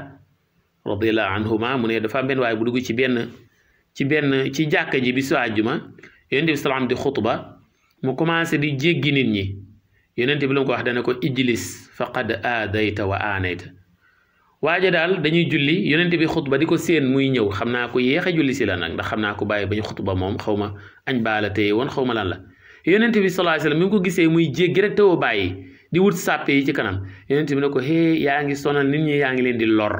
radiallahu anhuma mu ne dafa am benn waaye bu dugg ci jàkka ji bi su àjjuma yonent bi salaam di xutba mu commencé di jéggi nit ñi yonent bi lu mu ko wax dana ko ijlis faqad aadayta wa aanayta waaja daal dañuy julli yonent bi xutba di ko séen muy ñëw xam naa ko yéex a julli si la nag ndax xam naa ko bàyyi ba ñu xutba moom xaw ma añ baala téye woon xaw ma lan la yonent bi sallallahu alayhi wasallam mi ngi ko gisee muy jéggi rek tawoo bàyyi di wut sàppe yi ci kanam yonent bi ne ko yaa ngi sonal nit ñi yaa ngi leen di lor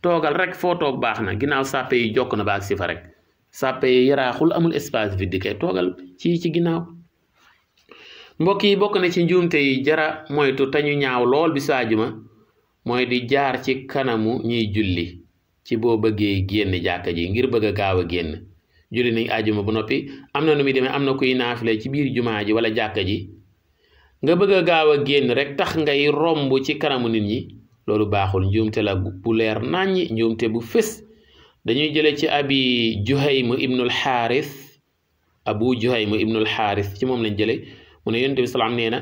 toogal rek foo toog baax na ginnaaw sàppe yi jokk na ba ak si fa rek sàppe yi yaraaxul amul espace vide kay toogal ci ginnaaw. mbokk yi bokk na ci njuumte yi jara moytu te ñu ñaaw lool bi saajuma mooy di jaar ci kanamu ñuy julli ci boo bëggee génn jàkka ji ngir bëgg a gaaw a génn julli nañ ajuma ba noppi am na nu muy demee am na kuy naafile ci biir jumaa ji wala jàkka ji nga bëgg a gaaw a génn rek tax ngay romb ci kanamu nit ñi loolu baaxul njuumte la bu leer naññi njuumte bu fés dañuy jële ci abi Juhaym ibnul Xaaris abu Juhaym ibnul Xaaris ci moom lañ jële mu ne yonent bi salaam nee na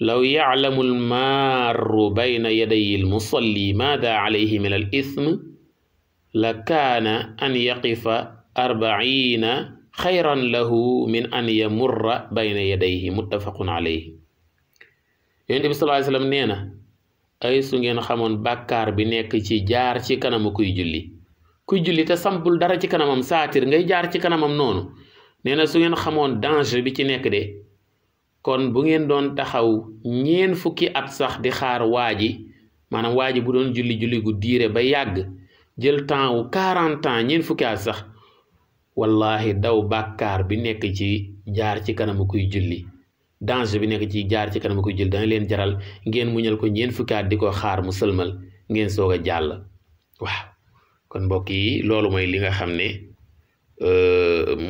law yaclamu almaaru bayna yaday almusalli maada alayhi min al ism la kaana an yaqifa 40 xayran lahu min an yamurra bayna yadayhi muttafaqun alayhi. yonent bi sallallahu alayhi wa sallam nee na ay su ngeen xamoon bàkkaar bi nekk ci jaar ci kanamu kuy julli te sampul dara ci kanamam saatir ngay jaar ci kanamam noonu nee na su ngeen xamoon danger bi ci nekk de kon bu ngeen doon taxaw 4 fukki at sax di xaar maanaam waa ji bu doon julli gu diire ba yàgg jël temps wu 40 ans 4 fukki at sax wallahi daw bàkkaar bi nekk ci jaar ci kanamu kuy julli danger bi nekk ci jaar ci kanamu kuy julli dana leen jaral ngeen muñal ko 4 fukki at di ko xaar mu sëlmal ngeen soog a jàll. waaw kon mbokk yi loolu mooy li nga xam ne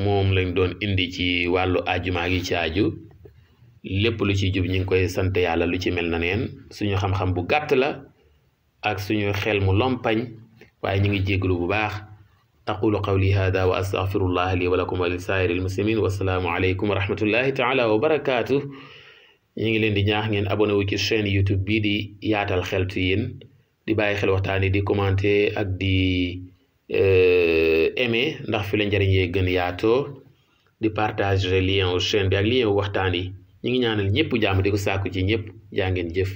moom lañ doon indi ci wàllu ajuma gi ci aju lépp lu ci jub ñu ngi koy sant yàlla lu ci mel na neen suñu xam-xam bu gàtt la ak suñu xel mu lompañ waaye ñu ngi jéglu bu baax aqulu qawli hada wa astaghfirullah li wa lakum wa li saa'iril muslimin wassalaamu aleykum wa rahmatullahi taala wa barakaatu. ñu ngi leen di ñaax ngeen abonné wu ci chaîne YouTube bii di yaatal xeltu yin di bàyyi xel waxtaan yi di commenter ak di aimer ndax fi la njëriñ yee gën yaatoo di partager lien au chaîne bi ak lien wu waxtaan yi ñu ngi ñaanal ñëpp jàmm di ko sàkku ci ñëpp jaa ngeen jëf.